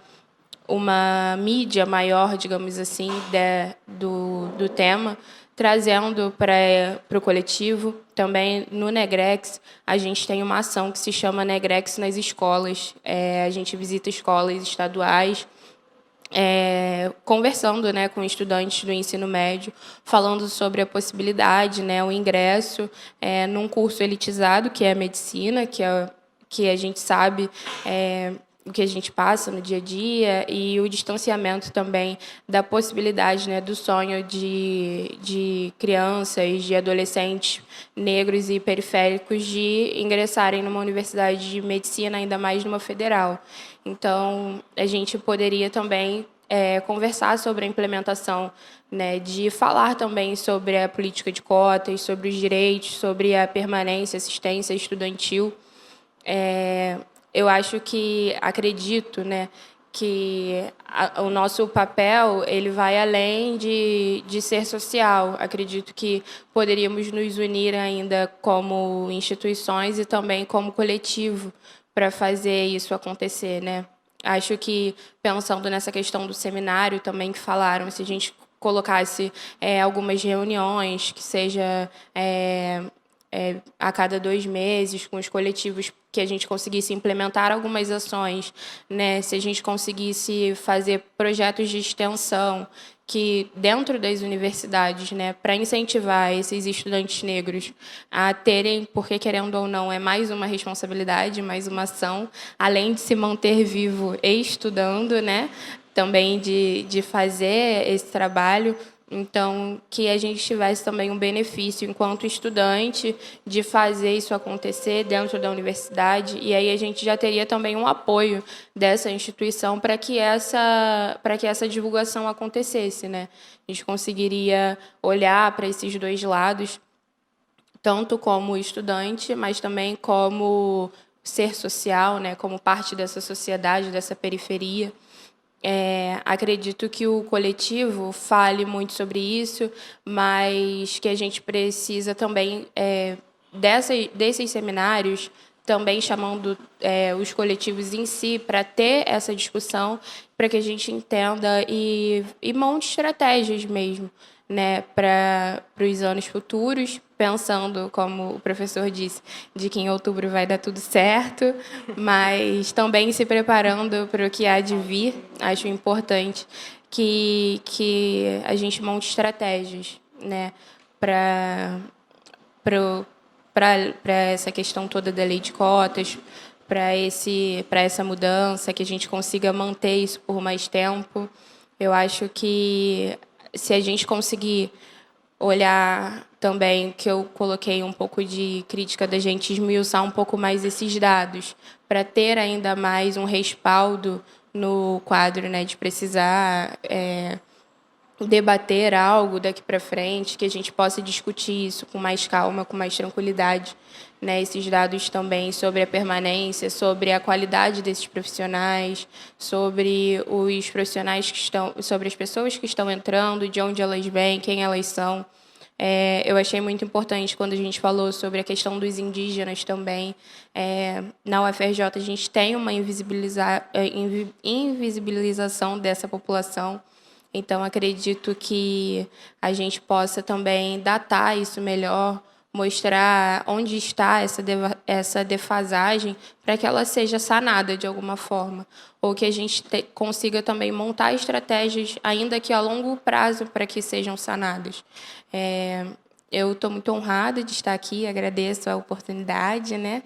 G: mídia maior, digamos assim, do tema, trazendo para o coletivo. Também no Negrex, a gente tem uma ação que se chama Negrex nas escolas. A gente visita escolas estaduais, conversando, né, com estudantes do ensino médio, falando sobre a possibilidade, né, o ingresso num curso elitizado, que é a medicina, que a gente sabe o que a gente passa no dia a dia, e o distanciamento também da possibilidade, né, do sonho de crianças, de adolescentes negros e periféricos de ingressarem numa universidade de medicina, ainda mais numa federal. Então, a gente poderia também conversar sobre a implementação, né, de falar também sobre a política de cotas, sobre os direitos, sobre a permanência, assistência estudantil. Eu acredito, né, que o nosso papel ele vai além de ser social. Acredito que poderíamos nos unir ainda como instituições e também como coletivo para fazer isso acontecer, né? Acho que, pensando nessa questão do seminário também que falaram, se a gente colocasse algumas reuniões, que seja a cada 2 meses, com os coletivos, que a gente conseguisse implementar algumas ações, né? Se a gente conseguisse fazer projetos de extensão que dentro das universidades, né, para incentivar esses estudantes negros a terem, porque querendo ou não, é mais uma responsabilidade, mais uma ação, além de se manter vivo e estudando, né, também de fazer esse trabalho, Então, que a gente tivesse também um benefício, enquanto estudante, de fazer isso acontecer dentro da universidade, e aí a gente já teria também um apoio dessa instituição para que essa divulgação acontecesse, né? A gente conseguiria olhar para esses dois lados, tanto como estudante, mas também como ser social, né? Como parte dessa sociedade, dessa periferia. Acredito que o coletivo fale muito sobre isso, mas que a gente precisa também desses seminários, também chamando os coletivos em si para ter essa discussão, para que a gente entenda e monte estratégias mesmo, né, para os anos futuros, pensando, como o professor disse, de que em outubro vai dar tudo certo, mas também se preparando para o que há de vir. Acho importante que a gente monte estratégias, né, para essa questão toda da lei de cotas, para essa mudança, que a gente consiga manter isso por mais tempo. Eu acho que se a gente conseguir olhar também, que eu coloquei um pouco de crítica da gente esmiuçar um pouco mais esses dados, para ter ainda mais um respaldo no quadro, né, de precisar debater algo daqui para frente, que a gente possa discutir isso com mais calma, com mais tranquilidade, né, esses dados também sobre a permanência, sobre a qualidade desses profissionais, sobre os profissionais que estão, sobre as pessoas que estão entrando, de onde elas vêm, quem elas são. Eu achei muito importante quando a gente falou sobre a questão dos indígenas também. Na UFRJ a gente tem uma invisibilização dessa população. Então, acredito que a gente possa também datar isso melhor, mostrar onde está essa defasagem para que ela seja sanada de alguma forma, ou que a gente consiga também montar estratégias, ainda que a longo prazo, para que sejam sanadas. Eu estou muito honrada de estar aqui, agradeço a oportunidade, né?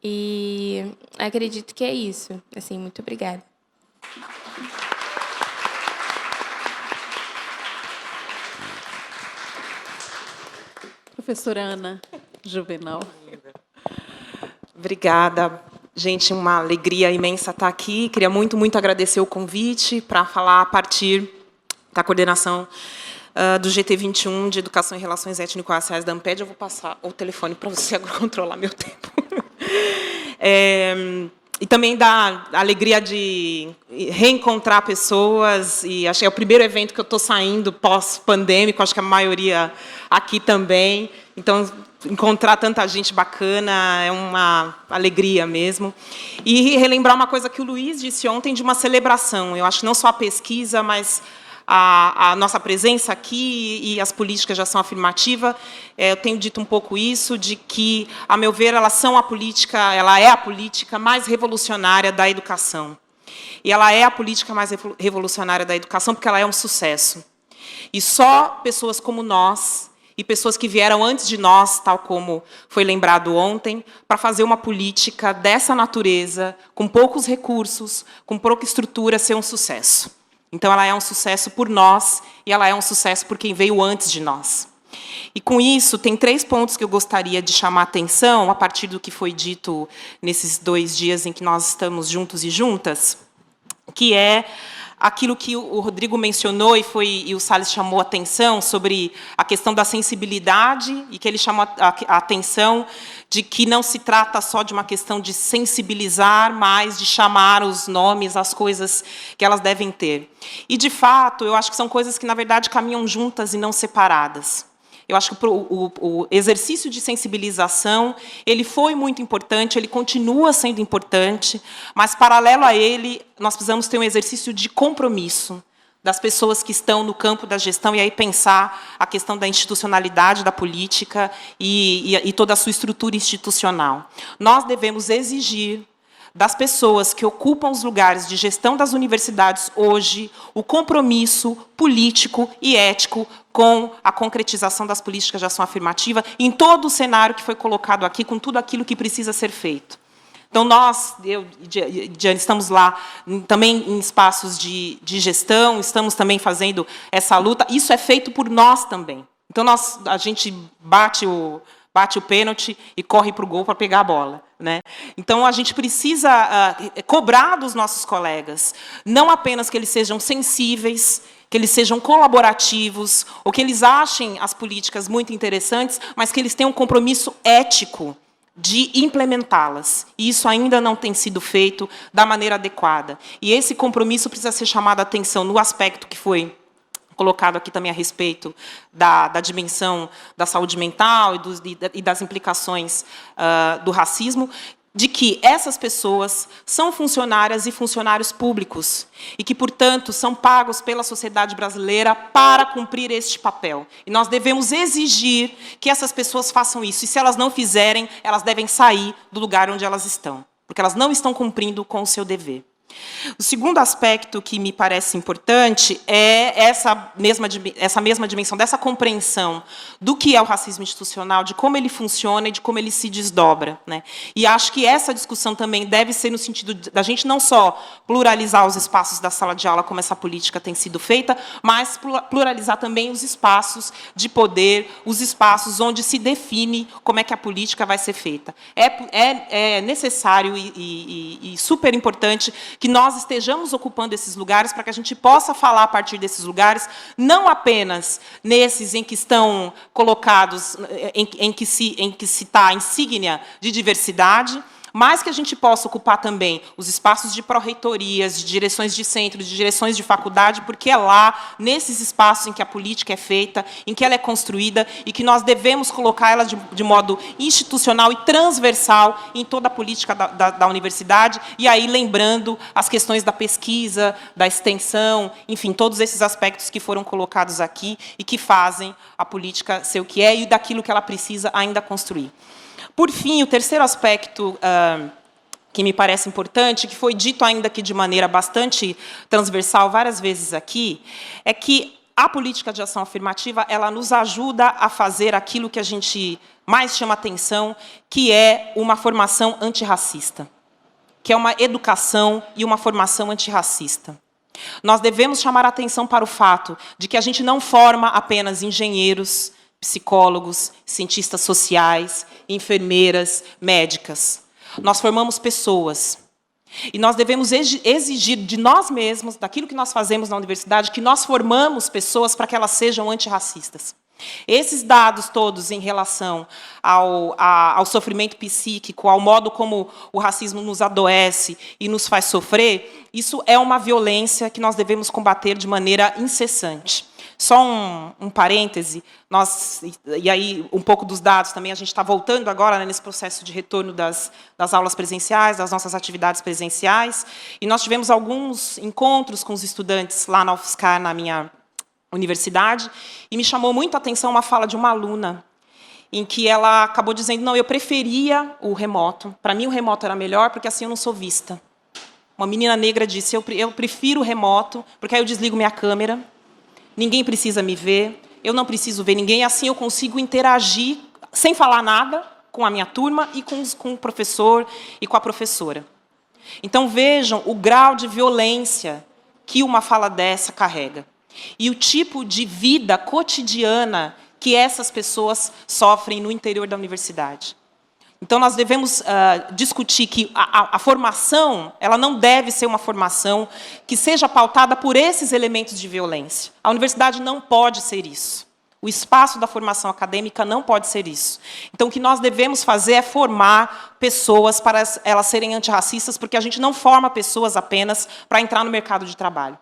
G: E acredito que é isso. Assim, muito obrigada.
A: Professora Ana Juvenal.
H: Obrigada. Gente, uma alegria imensa estar aqui. Queria muito, muito agradecer o convite para falar a partir da coordenação do GT21 de Educação e Relações Étnico-Raciais da Amped. Eu vou passar o telefone para você agora controlar meu tempo. E também da alegria de reencontrar pessoas, e acho que é o primeiro evento que eu estou saindo pós-pandêmico, acho que a maioria aqui também. Então, encontrar tanta gente bacana é uma alegria mesmo. E relembrar uma coisa que o Luiz disse ontem de uma celebração. Eu acho que não só a pesquisa, mas a nossa presença aqui e as políticas de ação afirmativa, eu tenho dito um pouco isso, de que, a meu ver, ela é a política mais revolucionária da educação. E ela é a política mais revolucionária da educação porque ela é um sucesso. E só pessoas como nós, e pessoas que vieram antes de nós, tal como foi lembrado ontem, para fazer uma política dessa natureza, com poucos recursos, com pouca estrutura, ser um sucesso. Então, ela é um sucesso por nós, e ela é um sucesso por quem veio antes de nós. E, com isso, tem 3 pontos que eu gostaria de chamar a atenção, a partir do que foi dito nesses 2 dias em que nós estamos juntos e juntas, que é aquilo que o Rodrigo mencionou e o Salles chamou a atenção sobre a questão da sensibilidade, e que ele chamou a atenção de que não se trata só de uma questão de sensibilizar, mas de chamar os nomes, as coisas que elas devem ter. E, de fato, eu acho que são coisas que, na verdade, caminham juntas e não separadas. Eu acho que o exercício de sensibilização ele foi muito importante, ele continua sendo importante, mas, paralelo a ele, nós precisamos ter um exercício de compromisso das pessoas que estão no campo da gestão, e aí pensar a questão da institucionalidade da política e toda a sua estrutura institucional. Nós devemos exigir das pessoas que ocupam os lugares de gestão das universidades hoje o compromisso político e ético com a concretização das políticas de ação afirmativa em todo o cenário que foi colocado aqui, com tudo aquilo que precisa ser feito. Então, nós, eu e Diane, estamos lá também em espaços de gestão, estamos também fazendo essa luta. Isso é feito por nós também. Então, a gente bate o pênalti e corre para o gol para pegar a bola, né? Então, a gente precisa cobrar dos nossos colegas, não apenas que eles sejam sensíveis, que eles sejam colaborativos, ou que eles achem as políticas muito interessantes, mas que eles tenham um compromisso ético de implementá-las. E isso ainda não tem sido feito da maneira adequada. E esse compromisso precisa ser chamado a atenção no aspecto que foi colocado aqui também a respeito da dimensão da saúde mental e das implicações do racismo, de que essas pessoas são funcionárias e funcionários públicos e que, portanto, são pagos pela sociedade brasileira para cumprir este papel. E nós devemos exigir que essas pessoas façam isso. E, se elas não fizerem, elas devem sair do lugar onde elas estão, porque elas não estão cumprindo com o seu dever. O segundo aspecto que me parece importante é essa mesma dimensão, dessa compreensão do que é o racismo institucional, de como ele funciona e de como ele se desdobra, né? E acho que essa discussão também deve ser no sentido da gente não só pluralizar os espaços da sala de aula, como essa política tem sido feita, mas pluralizar também os espaços de poder, os espaços onde se define como é que a política vai ser feita. É necessário e super importante que nós estejamos ocupando esses lugares para que a gente possa falar a partir desses lugares, não apenas nesses em que estão colocados, em que se está a insígnia de diversidade, mas que a gente possa ocupar também os espaços de pró-reitorias, de direções de centro, de direções de faculdade, porque é lá, nesses espaços em que a política é feita, em que ela é construída, e que nós devemos colocar ela de modo institucional e transversal em toda a política da universidade, e aí lembrando as questões da pesquisa, da extensão, enfim, todos esses aspectos que foram colocados aqui e que fazem a política ser o que é e daquilo que ela precisa ainda construir. Por fim, o terceiro aspecto que me parece importante, que foi dito ainda aqui de maneira bastante transversal várias vezes aqui, é que a política de ação afirmativa ela nos ajuda a fazer aquilo que a gente mais chama atenção, que é uma formação antirracista, que é uma educação e uma formação antirracista. Nós devemos chamar a atenção para o fato de que a gente não forma apenas engenheiros, psicólogos, cientistas sociais, enfermeiras, médicas. Nós formamos pessoas. E nós devemos exigir de nós mesmos, daquilo que nós fazemos na universidade, que nós formamos pessoas para que elas sejam antirracistas. Esses dados todos em relação ao sofrimento psíquico, ao modo como o racismo nos adoece e nos faz sofrer, isso é uma violência que nós devemos combater de maneira incessante. Só um parêntese, e aí um pouco dos dados também, a gente está voltando agora, né, nesse processo de retorno das aulas presenciais, das nossas atividades presenciais, e nós tivemos alguns encontros com os estudantes lá na UFSCar, na minha universidade, e me chamou muito a atenção uma fala de uma aluna, em que ela acabou dizendo, não, eu preferia o remoto, para mim o remoto era melhor, porque assim eu não sou vista. Uma menina negra disse, eu prefiro o remoto, porque aí eu desligo minha câmera, ninguém precisa me ver, eu não preciso ver ninguém, assim eu consigo interagir, sem falar nada, com a minha turma e com o professor e com a professora. Então, vejam o grau de violência que uma fala dessa carrega. E o tipo de vida cotidiana que essas pessoas sofrem no interior da universidade. Então, nós devemos discutir que a formação ela não deve ser uma formação que seja pautada por esses elementos de violência. A universidade não pode ser isso. O espaço da formação acadêmica não pode ser isso. Então, o que nós devemos fazer é formar pessoas para elas serem antirracistas, porque a gente não forma pessoas apenas para entrar no mercado de trabalho.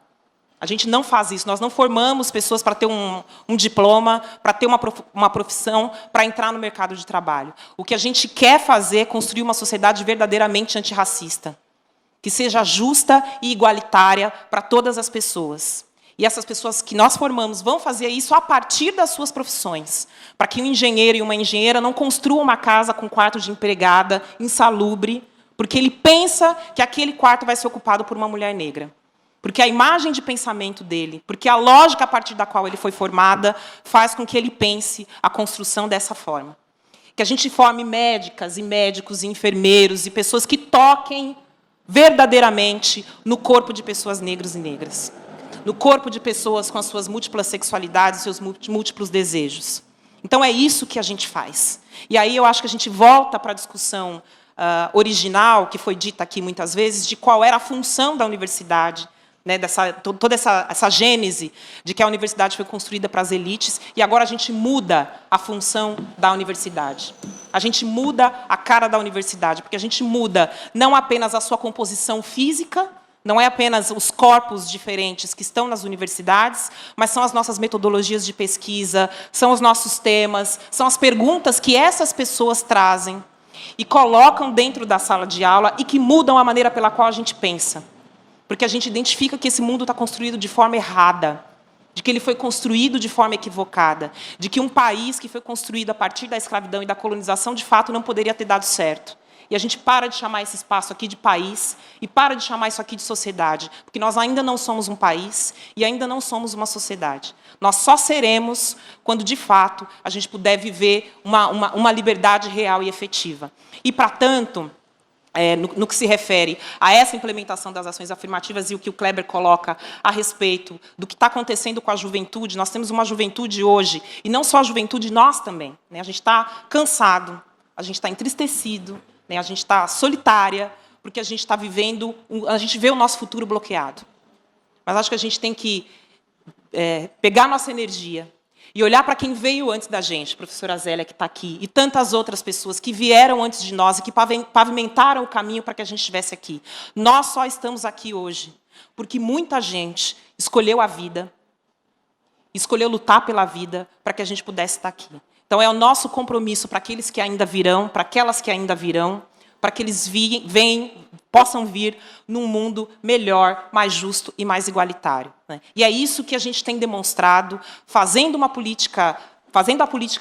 H: A gente não faz isso, nós não formamos pessoas para ter um diploma, para ter uma profissão, para entrar no mercado de trabalho. O que a gente quer fazer é construir uma sociedade verdadeiramente antirracista, que seja justa e igualitária para todas as pessoas. E essas pessoas que nós formamos vão fazer isso a partir das suas profissões, para que um engenheiro e uma engenheira não construam uma casa com quarto de empregada insalubre, porque ele pensa que aquele quarto vai ser ocupado por uma mulher negra. Porque a imagem de pensamento dele, porque a lógica a partir da qual ele foi formada, faz com que ele pense a construção dessa forma. que a gente forme médicas e médicos e enfermeiros e pessoas que toquem verdadeiramente no corpo de pessoas negras e negras, no corpo de pessoas com as suas múltiplas sexualidades, seus múltiplos desejos. Então, é isso que a gente faz. E aí eu acho que a gente volta para a discussão original, que foi dita aqui muitas vezes, de qual era a função da universidade, né, toda essa gênese de que a universidade foi construída para as elites, e agora a gente muda a função da universidade. A gente muda a cara da universidade, porque a gente muda não apenas a sua composição física, não é apenas os corpos diferentes que estão nas universidades, mas são as nossas metodologias de pesquisa, são os nossos temas, são as perguntas que essas pessoas trazem e colocam dentro da sala de aula e que mudam a maneira pela qual a gente pensa. Porque a gente identifica que esse mundo está construído de forma errada, de que ele foi construído de forma equivocada, de que um país que foi construído a partir da escravidão e da colonização, de fato, não poderia ter dado certo. E a gente para de chamar esse espaço aqui de país e para de chamar isso aqui de sociedade, porque nós ainda não somos um país e ainda não somos uma sociedade. Nós só seremos quando, de fato, a gente puder viver uma liberdade real e efetiva. E, para tanto, no que se refere a essa implementação das ações afirmativas e o que o Kleber coloca a respeito do que está acontecendo com a juventude, nós temos uma juventude hoje, e não só a juventude, nós também, né? A gente está cansado, a gente está entristecido, né? A gente está solitária, porque a gente está vivendo, a gente vê o nosso futuro bloqueado. Mas acho que a gente tem que pegar nossa energia e olhar para quem veio antes da gente, a professora Zélia, que está aqui, e tantas outras pessoas que vieram antes de nós e que pavimentaram o caminho para que a gente estivesse aqui. Nós só estamos aqui hoje porque muita gente escolheu a vida, escolheu lutar pela vida para que a gente pudesse estar aqui. Então, é o nosso compromisso para aqueles que ainda virão, para aquelas que ainda virão, para que eles possam vir num mundo melhor, mais justo e mais igualitário, né? E é isso que a gente tem demonstrado, fazendo a política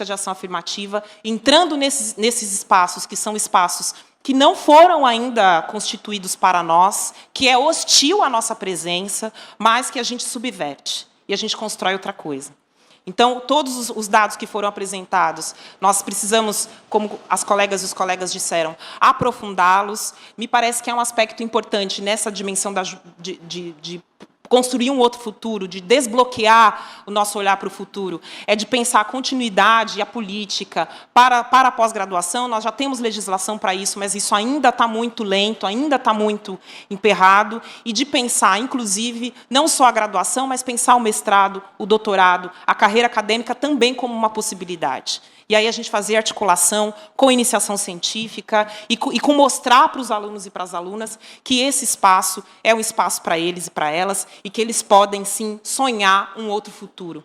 H: de ação afirmativa, entrando nesses espaços, que são espaços que não foram ainda constituídos para nós, que é hostil à nossa presença, mas que a gente subverte e a gente constrói outra coisa. Então, todos os dados que foram apresentados, nós precisamos, como as colegas e os colegas disseram, aprofundá-los. Me parece que é um aspecto importante nessa dimensão de construir um outro futuro, de desbloquear o nosso olhar para o futuro, é de pensar a continuidade e a política para a pós-graduação. Nós já temos legislação para isso, mas isso ainda está muito lento, ainda está muito emperrado, e de pensar, inclusive, não só a graduação, mas pensar o mestrado, o doutorado, a carreira acadêmica também como uma possibilidade. E aí a gente fazer articulação com iniciação científica e com mostrar para os alunos e para as alunas que esse espaço é um espaço para eles e para elas e que eles podem, sim, sonhar um outro futuro,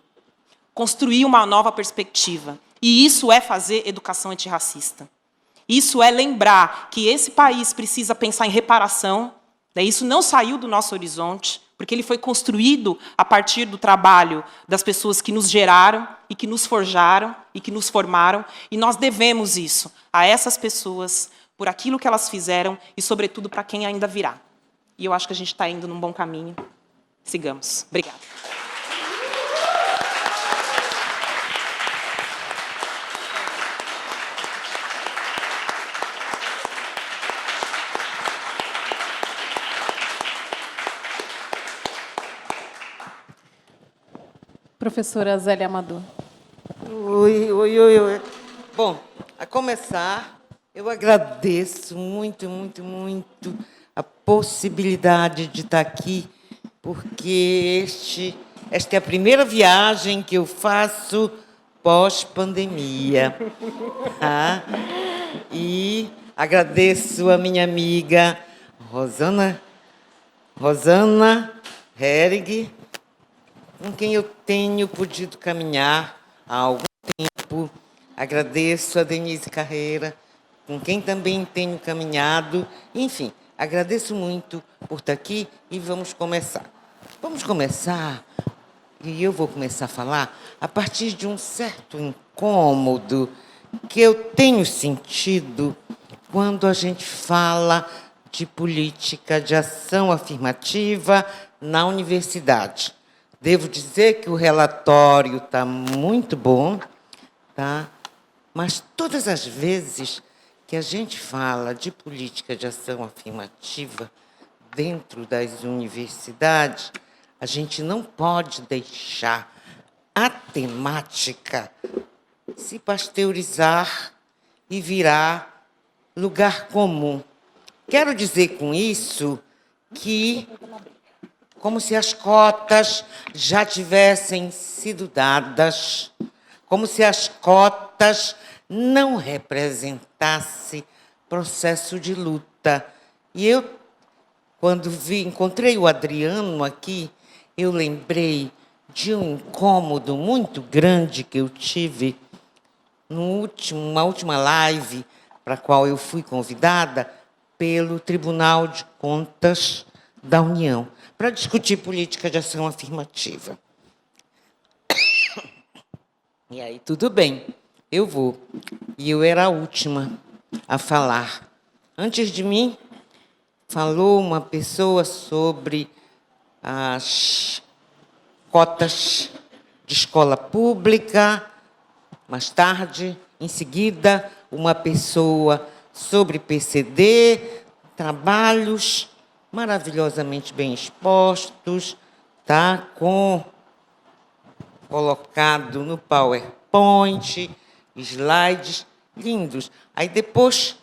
H: construir uma nova perspectiva. E isso é fazer educação antirracista. Isso é lembrar que esse país precisa pensar em reparação, né? Isso não saiu do nosso horizonte, porque ele foi construído a partir do trabalho das pessoas que nos geraram e que nos forjaram e que nos formaram, e nós devemos isso a essas pessoas, por aquilo que elas fizeram e, sobretudo, para quem ainda virá. E eu acho que a gente está indo num bom caminho. Sigamos. Obrigada.
A: Professora Zélia Amador.
I: Oi. Bom, a começar, eu agradeço muito a possibilidade de estar aqui, porque esta é a primeira viagem que eu faço pós-pandemia. Tá? E agradeço a minha amiga Rosana Herrig, com quem eu tenho podido caminhar há algum tempo. Agradeço a Denise Carreira, com quem também tenho caminhado. Enfim, agradeço muito por estar aqui e vamos começar. Vamos começar, e eu vou começar a falar a partir de um certo incômodo que eu tenho sentido quando a gente fala de política de ação afirmativa na universidade. Devo dizer que o relatório está muito bom, tá? Mas todas as vezes que a gente fala de política de ação afirmativa dentro das universidades, a gente não pode deixar a temática se pasteurizar e virar lugar comum. Quero dizer com isso que, como se as cotas já tivessem sido dadas, como se as cotas não representassem processo de luta. E eu, quando encontrei o Adriano aqui, eu lembrei de um incômodo muito grande que eu tive numa última live para a qual eu fui convidada pelo Tribunal de Contas da União, para discutir política de ação afirmativa. E aí, tudo bem, eu vou. E eu era a última a falar. Antes de mim, falou uma pessoa sobre as cotas de escola pública. Mais tarde, em seguida, uma pessoa sobre PCD, trabalhos maravilhosamente bem expostos, tá? Colocado no PowerPoint, slides lindos. Aí depois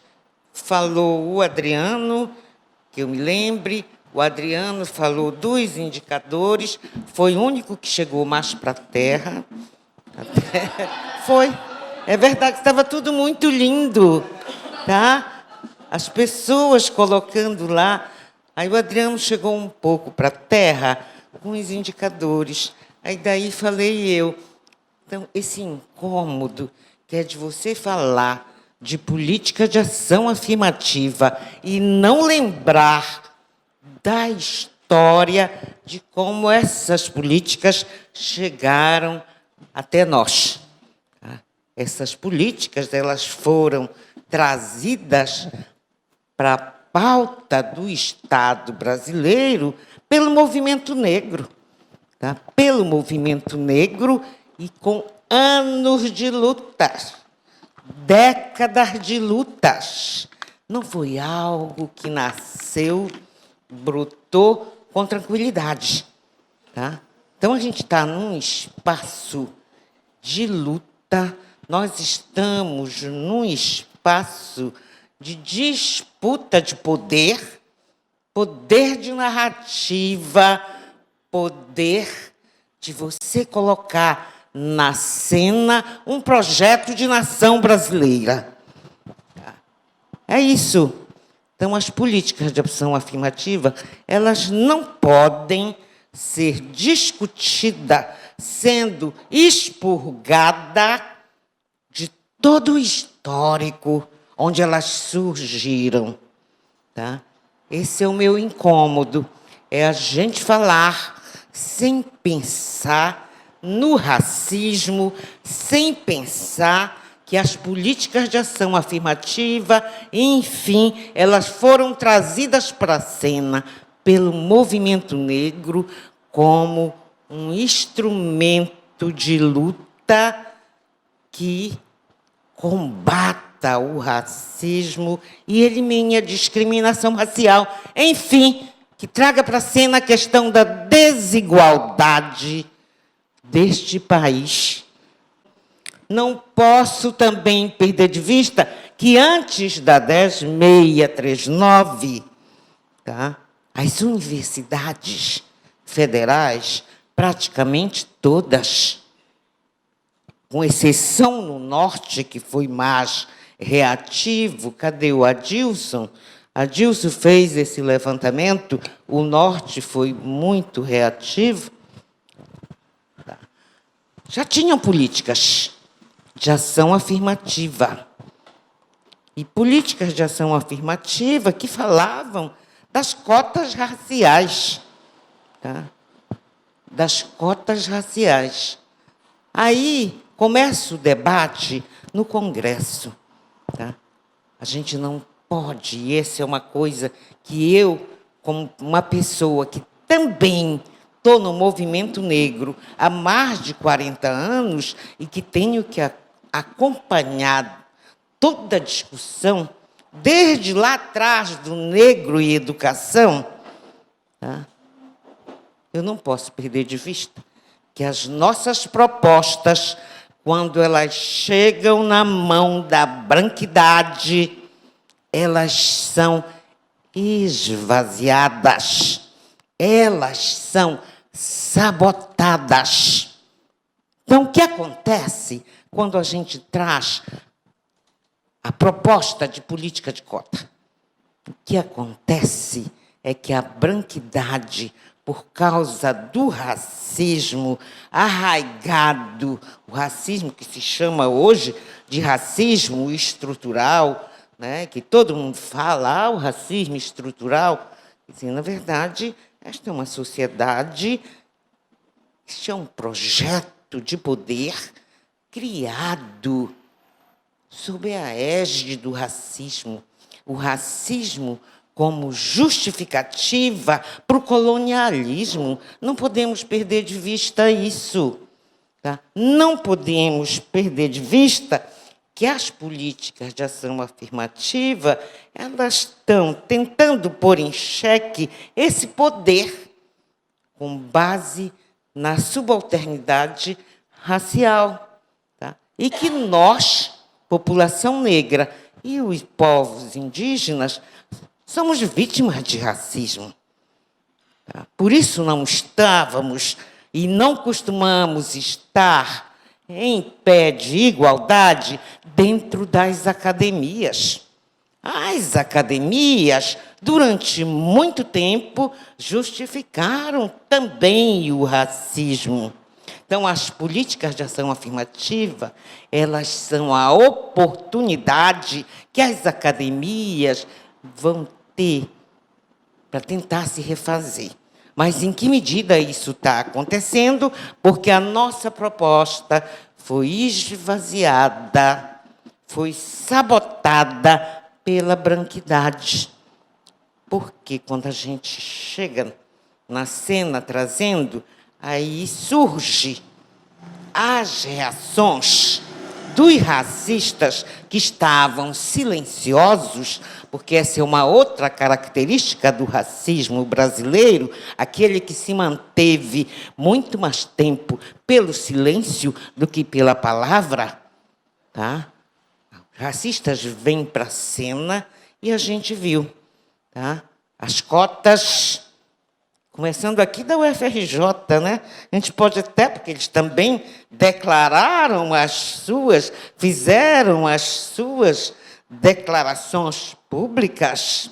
I: falou o Adriano, que eu me lembre, o Adriano falou dos indicadores, foi o único que chegou mais para a terra. Foi. É verdade, estava tudo muito lindo, tá? As pessoas colocando lá. Aí o Adriano chegou um pouco para a terra com os indicadores. Aí daí falei eu. Então, esse incômodo que é de você falar de política de ação afirmativa e não lembrar da história de como essas políticas chegaram até nós. Essas políticas, elas foram trazidas para a pauta do Estado brasileiro pelo movimento negro. Tá? Pelo movimento negro e com anos de lutas, décadas de lutas. Não foi algo que nasceu, brotou com tranquilidade. Tá? Então, a gente está num espaço de luta, nós estamos num espaço de disputa de poder, poder de narrativa, poder de você colocar na cena um projeto de nação brasileira. É isso. Então, as políticas de ação afirmativa, elas não podem ser discutidas sendo expurgada de todo o histórico onde elas surgiram. Tá? Esse é o meu incômodo, é a gente falar sem pensar no racismo, sem pensar que as políticas de ação afirmativa, enfim, elas foram trazidas para a cena pelo movimento negro como um instrumento de luta que combata o racismo e elimine a discriminação racial. Enfim, que traga para a cena a questão da desigualdade deste país. Não posso também perder de vista que antes da 10.639, tá, as universidades federais, praticamente todas, com exceção no norte, que foi mais reativo. Cadê o Adilson? Adilson fez esse levantamento, o norte foi muito reativo. Já tinham políticas de ação afirmativa. E políticas de ação afirmativa que falavam das cotas raciais. Tá? Das cotas raciais. Aí começa o debate no Congresso. Tá? A gente não pode, e essa é uma coisa que eu, como uma pessoa que também estou no movimento negro há mais de 40 anos e que tenho que acompanhado toda a discussão, desde lá atrás do negro e educação, tá? Eu não posso perder de vista que as nossas propostas, quando elas chegam na mão da branquidade, elas são esvaziadas, elas são sabotadas. Então, o que acontece quando a gente traz a proposta de política de cota? O que acontece é que a branquidade, por causa do racismo arraigado, o racismo que se chama hoje de racismo estrutural, né, que todo mundo fala, o racismo estrutural, assim, na verdade, esta é uma sociedade, este é um projeto de poder criado sob a égide do racismo. O racismo como justificativa para o colonialismo. Não podemos perder de vista isso. Tá? Não podemos perder de vista que as políticas de ação afirmativa, elas estão tentando pôr em xeque esse poder com base na subalternidade racial. Tá? E que nós, população negra e os povos indígenas, somos vítimas de racismo. Tá? Por isso não estávamos e não costumamos estar em pé de igualdade dentro das academias. As academias, durante muito tempo, justificaram também o racismo. Então, as políticas de ação afirmativa, elas são a oportunidade que as academias vão ter para tentar se refazer. Mas em que medida isso está acontecendo? Porque a nossa proposta foi esvaziada, foi sabotada pela branquidade. Porque quando a gente chega na cena trazendo, aí surge as reações dos racistas que estavam silenciosos, porque essa é uma outra característica do racismo brasileiro, aquele que se manteve muito mais tempo pelo silêncio do que pela palavra. Tá? Os racistas vêm para a cena e a gente viu. Tá? As cotas, começando aqui da UFRJ, né? A gente pode até, porque eles também declararam as suas, fizeram as suas declarações públicas,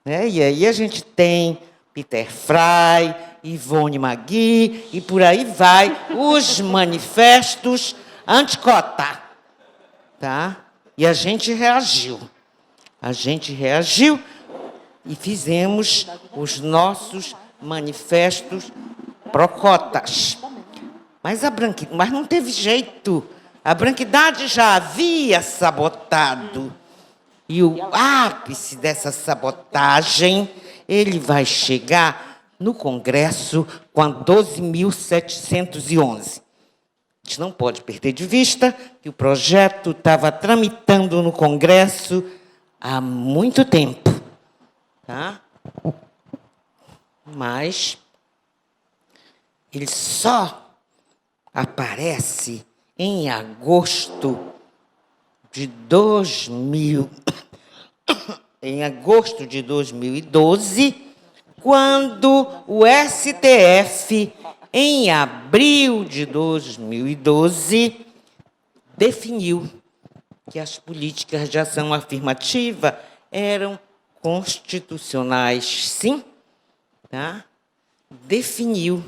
I: né? E aí a gente tem Peter Frey, Ivone Magui, e por aí vai, os manifestos anticota. Tá? E a gente reagiu. A gente reagiu e fizemos os nossos manifestos pró-cotas. Mas não teve jeito. A branquidade já havia sabotado. E o ápice dessa sabotagem, ele vai chegar no Congresso com a 12.711. A gente não pode perder de vista que o projeto estava tramitando no Congresso há muito tempo. Tá? Mas ele só aparece em agosto de 2012, quando o STF, em abril de 2012, definiu que as políticas de ação afirmativa eram constitucionais, sim. Tá? Definiu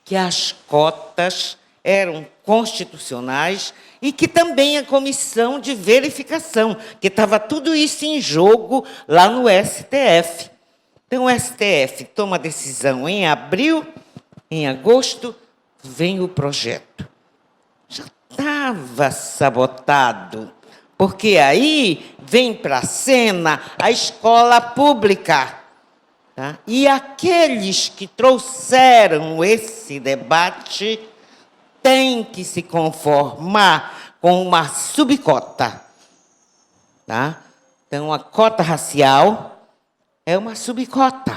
I: que as cotas eram constitucionais e que também a comissão de verificação, que estava tudo isso em jogo lá no STF. Então, o STF toma a decisão em abril, em agosto, vem o projeto. Já estava sabotado, porque aí vem para a cena a escola pública. Tá? E aqueles que trouxeram esse debate têm que se conformar com uma subcota. Tá? Então, a cota racial é uma subcota,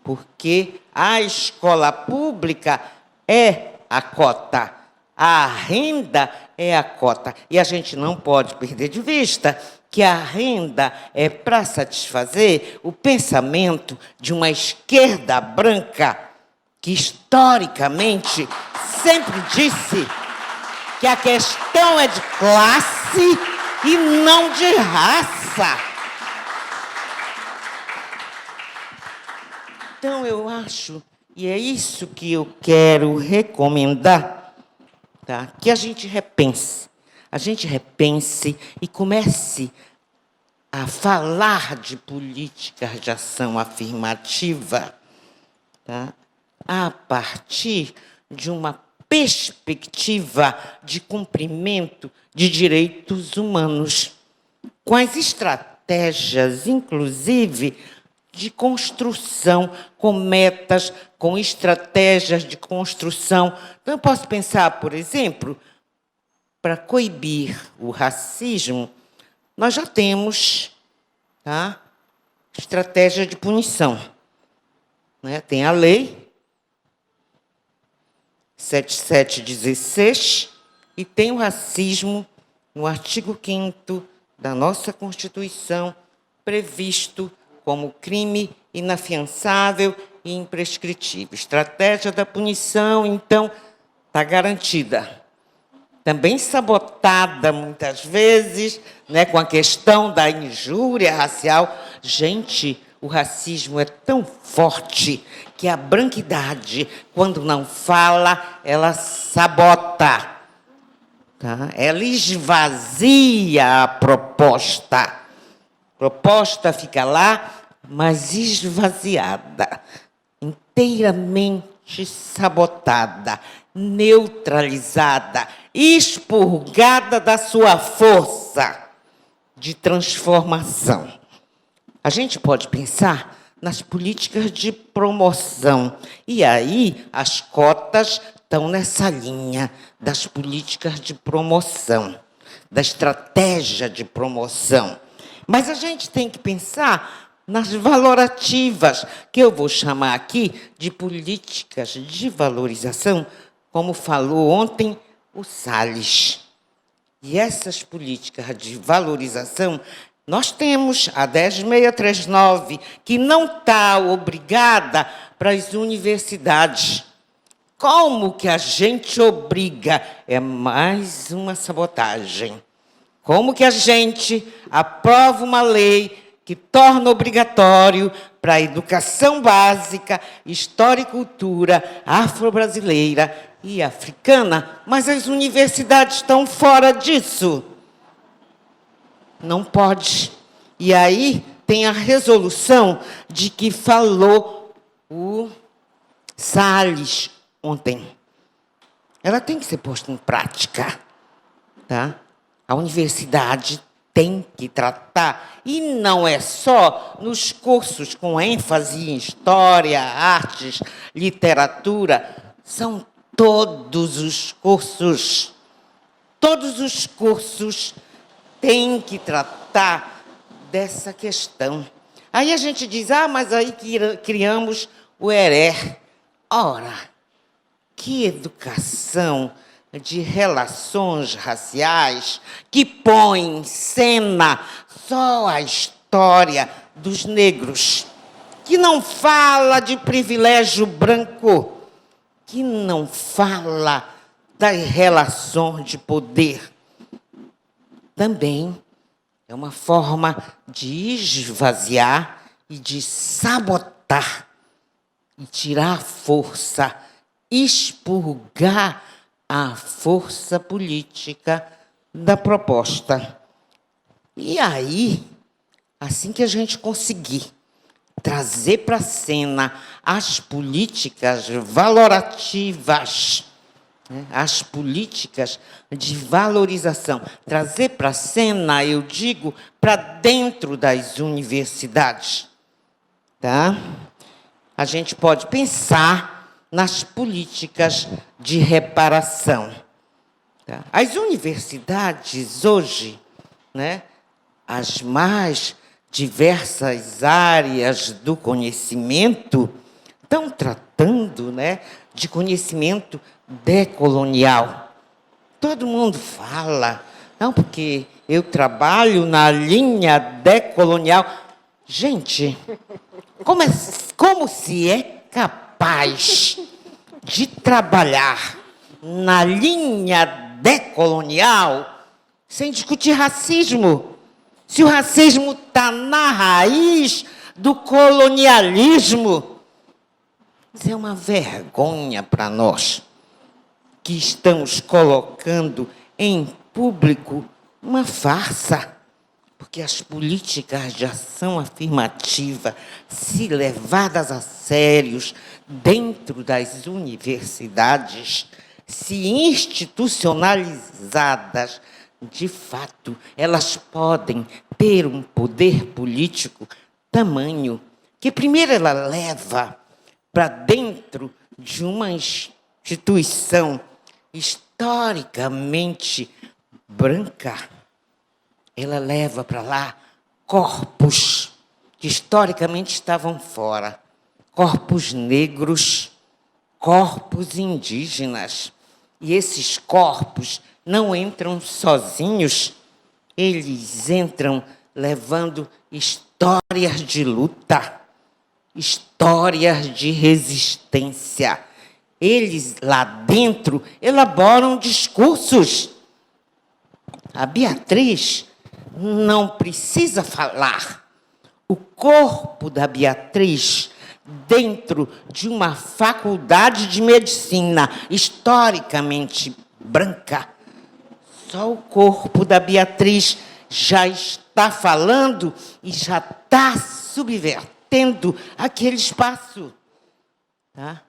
I: porque a escola pública é a cota, a renda é a cota. E a gente não pode perder de vista que a renda é para satisfazer o pensamento de uma esquerda branca que, historicamente, sempre disse que a questão é de classe e não de raça. Então, eu acho, e é isso que eu quero recomendar, tá? Que a gente repense. A gente repense e comece a falar de políticas de ação afirmativa, tá? A partir de uma perspectiva de cumprimento de direitos humanos, com as estratégias, inclusive, de construção, com metas, com estratégias de construção. Então, eu posso pensar, por exemplo, para coibir o racismo, nós já temos, tá, estratégia de punição. Né? Tem a lei 7716 e tem o racismo no artigo 5º da nossa Constituição, previsto como crime inafiançável e imprescritível. Estratégia da punição, então, está garantida. Também sabotada, muitas vezes, né, com a questão da injúria racial. Gente, o racismo é tão forte que a branquidade, quando não fala, ela sabota. Tá? Ela esvazia a proposta. A proposta fica lá, mas esvaziada, inteiramente sabotada, neutralizada, expurgada da sua força de transformação. A gente pode pensar nas políticas de promoção. E aí, as cotas estão nessa linha das políticas de promoção, da estratégia de promoção. Mas a gente tem que pensar nas valorativas, que eu vou chamar aqui de políticas de valorização, como falou ontem o Salles. E essas políticas de valorização, nós temos a 10639, que não está obrigada para as universidades. Como que a gente obriga? É mais uma sabotagem. Como que a gente aprova uma lei que torna obrigatório para a educação básica, história e cultura afro-brasileira e africana, mas as universidades estão fora disso? Não pode. E aí tem a resolução de que falou o Salles ontem. Ela tem que ser posta em prática. Tá? A universidade tem que tratar, e não é só nos cursos com ênfase em história, artes, literatura, são todos os cursos. Todos os cursos têm que tratar dessa questão. Aí a gente diz, mas aí criamos o ERE. Ora, que educação de relações raciais que põe em cena só a história dos negros, que não fala de privilégio branco, que não fala das relações de poder. Também é uma forma de esvaziar e de sabotar e tirar a força, expurgar a força política da proposta. E aí, assim que a gente conseguir trazer para a cena as políticas valorativas, né, as políticas de valorização, trazer para a cena, eu digo, para dentro das universidades, tá? A gente pode pensar nas políticas de reparação. Tá? As universidades hoje, né, as mais diversas áreas do conhecimento, estão tratando, né, de conhecimento decolonial. Todo mundo fala, não, porque eu trabalho na linha decolonial. Gente, como se é capaz de trabalhar na linha decolonial sem discutir racismo? Se o racismo está na raiz do colonialismo, isso é uma vergonha para nós, que estamos colocando em público uma farsa. Porque as políticas de ação afirmativa, se levadas a sérios dentro das universidades, se institucionalizadas, de fato, elas podem ter um poder político tamanho que, primeiro, ela leva para dentro de uma instituição historicamente branca, ela leva para lá corpos que historicamente estavam fora, corpos negros, corpos indígenas. E esses corpos não entram sozinhos, eles entram levando histórias de luta, histórias de resistência. Eles, lá dentro, elaboram discursos. A Beatriz não precisa falar. O corpo da Beatriz, dentro de uma faculdade de medicina historicamente branca, só o corpo da Beatriz já está falando e já está subvertendo aquele espaço. Tá?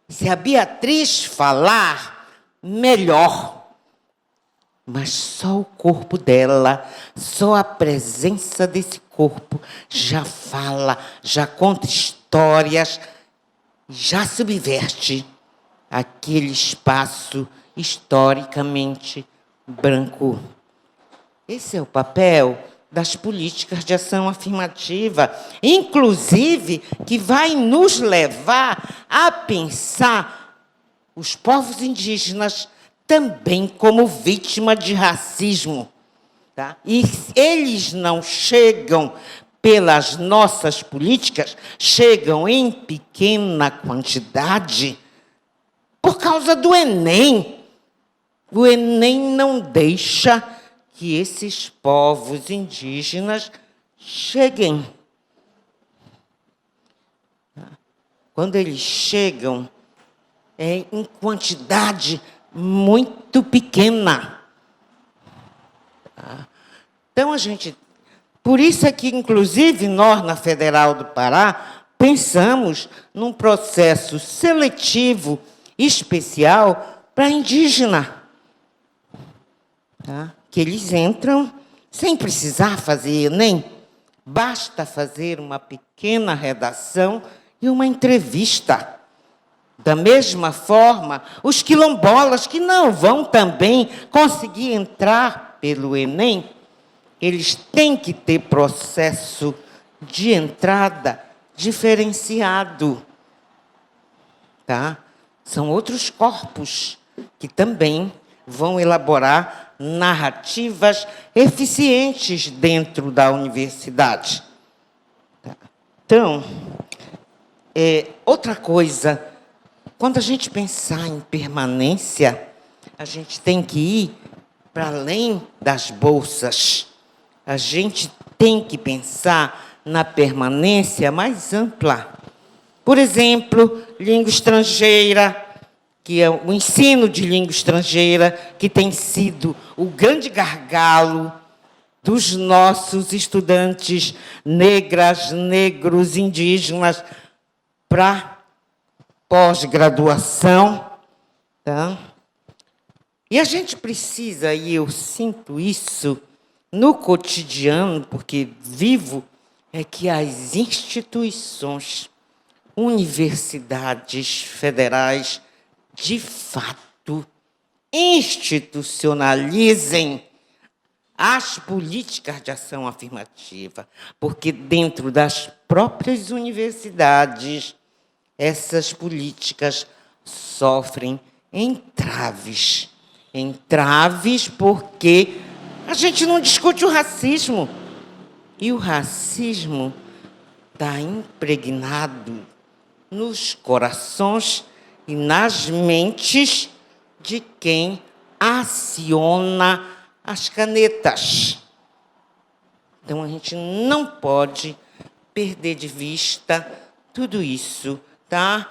I: Se a Beatriz falar, melhor. Mas só o corpo dela, só a presença desse corpo já fala, já conta histórias, já subverte aquele espaço historicamente branco. Esse é o papel das políticas de ação afirmativa, inclusive que vai nos levar a pensar os povos indígenas também como vítima de racismo. Tá? E eles não chegam pelas nossas políticas, chegam em pequena quantidade por causa do Enem. O Enem não deixa que esses povos indígenas cheguem. Quando eles chegam, é em quantidade muito pequena. Então, por isso é que, inclusive, nós, na Federal do Pará, pensamos num processo seletivo especial para indígena. Tá? Que eles entram sem precisar fazer Enem, basta fazer uma pequena redação e uma entrevista. Da mesma forma, os quilombolas, que não vão também conseguir entrar pelo Enem, eles têm que ter processo de entrada diferenciado. Tá? São outros corpos que também vão elaborar narrativas eficientes dentro da universidade. Tá? Então, outra coisa, quando a gente pensar em permanência, a gente tem que ir para além das bolsas. A gente tem que pensar na permanência mais ampla. Por exemplo, língua estrangeira, que é o ensino de língua estrangeira, que tem sido o grande gargalo dos nossos estudantes negras, negros, indígenas, para pós-graduação. Tá? E a gente precisa, e eu sinto isso no cotidiano, porque vivo, é que as instituições, universidades federais, de fato, institucionalizem as políticas de ação afirmativa, porque dentro das próprias universidades, essas políticas sofrem entraves. Entraves porque a gente não discute o racismo. E o racismo está impregnado nos corações e nas mentes de quem aciona as canetas. Então, a gente não pode perder de vista tudo isso, tá?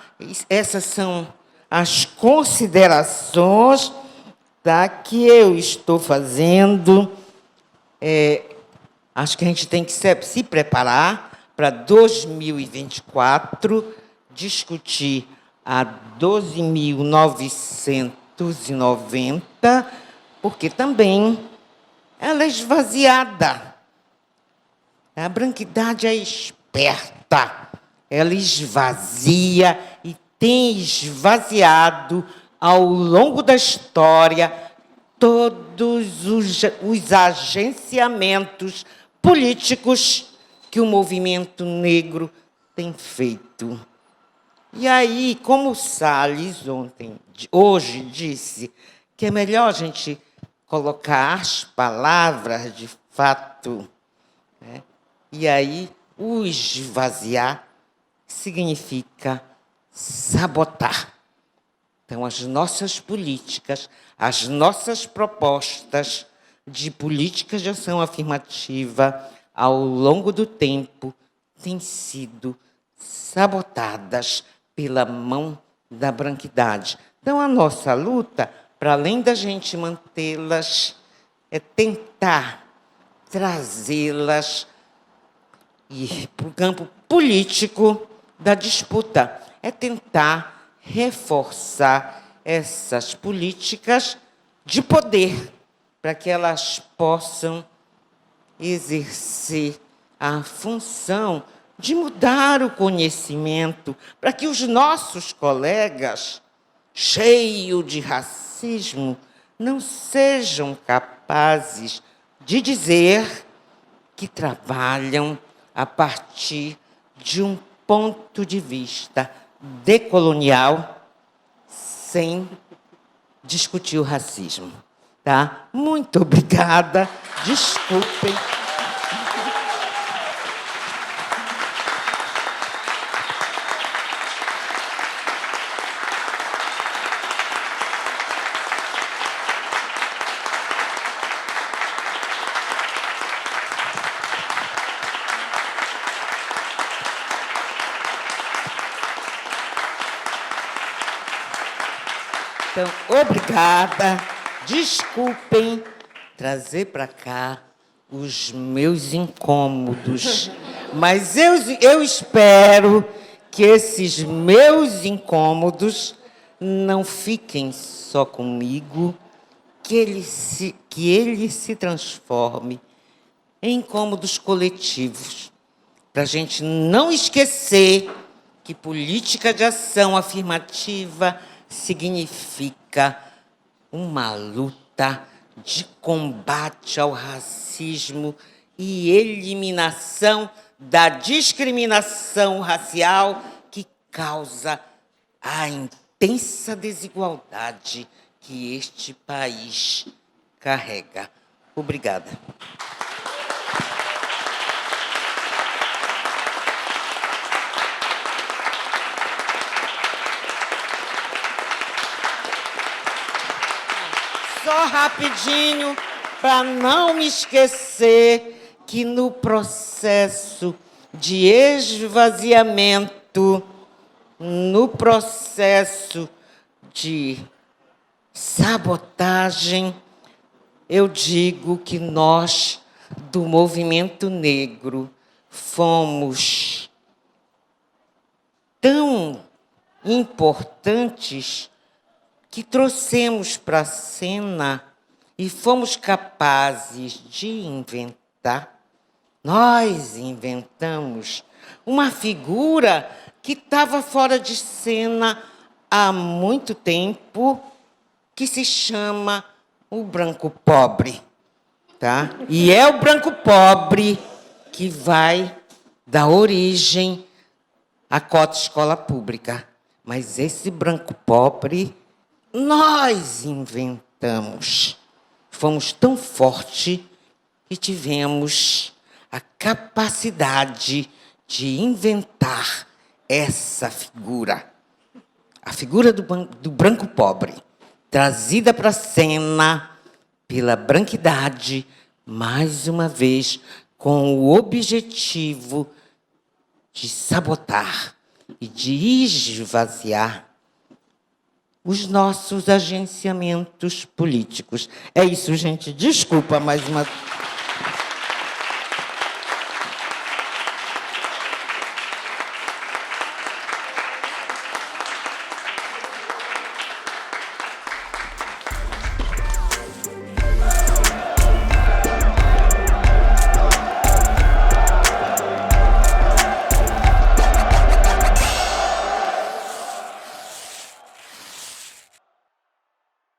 I: Essas são as considerações, tá, que eu estou fazendo. Acho que a gente tem que se preparar para 2024, discutir a 12.990, porque também ela é esvaziada. A branquidade é esperta, ela esvazia e tem esvaziado ao longo da história todos os agenciamentos políticos que o movimento negro tem feito. E aí, como o Salles hoje disse, que é melhor a gente colocar as palavras de fato, né? E aí, o esvaziar significa sabotar. Então, as nossas políticas, as nossas propostas de políticas de ação afirmativa, ao longo do tempo, têm sido sabotadas pela mão da branquidade. Então, a nossa luta, para além da gente mantê-las, é tentar trazê-las para o campo político da disputa. É tentar reforçar essas políticas de poder, para que elas possam exercer a função de mudar o conhecimento, para que os nossos colegas, cheios de racismo, não sejam capazes de dizer que trabalham a partir de um ponto de vista decolonial, sem discutir o racismo. Tá? Muito obrigada. Desculpem. Então, obrigada. Desculpem trazer para cá os meus incômodos, mas eu espero que esses meus incômodos não fiquem só comigo, que ele se transforme em incômodos coletivos, para a gente não esquecer que política de ação afirmativa significa uma luta de combate ao racismo e eliminação da discriminação racial que causa a intensa desigualdade que este país carrega. Obrigada. Só rapidinho, para não me esquecer que no processo de esvaziamento, no processo de sabotagem, eu digo que nós, do movimento negro, fomos tão importantes que trouxemos para a cena e fomos capazes de inventar. Nós inventamos uma figura que estava fora de cena há muito tempo que se chama o branco pobre. Tá? E é o branco pobre que vai dar origem à cota escola pública. Mas esse branco pobre nós inventamos. Fomos tão fortes que tivemos a capacidade de inventar essa figura. A figura do branco pobre, trazida para a cena pela branquidade, mais uma vez, com o objetivo de sabotar e de esvaziar os nossos agenciamentos políticos. É isso, gente. Desculpa mais uma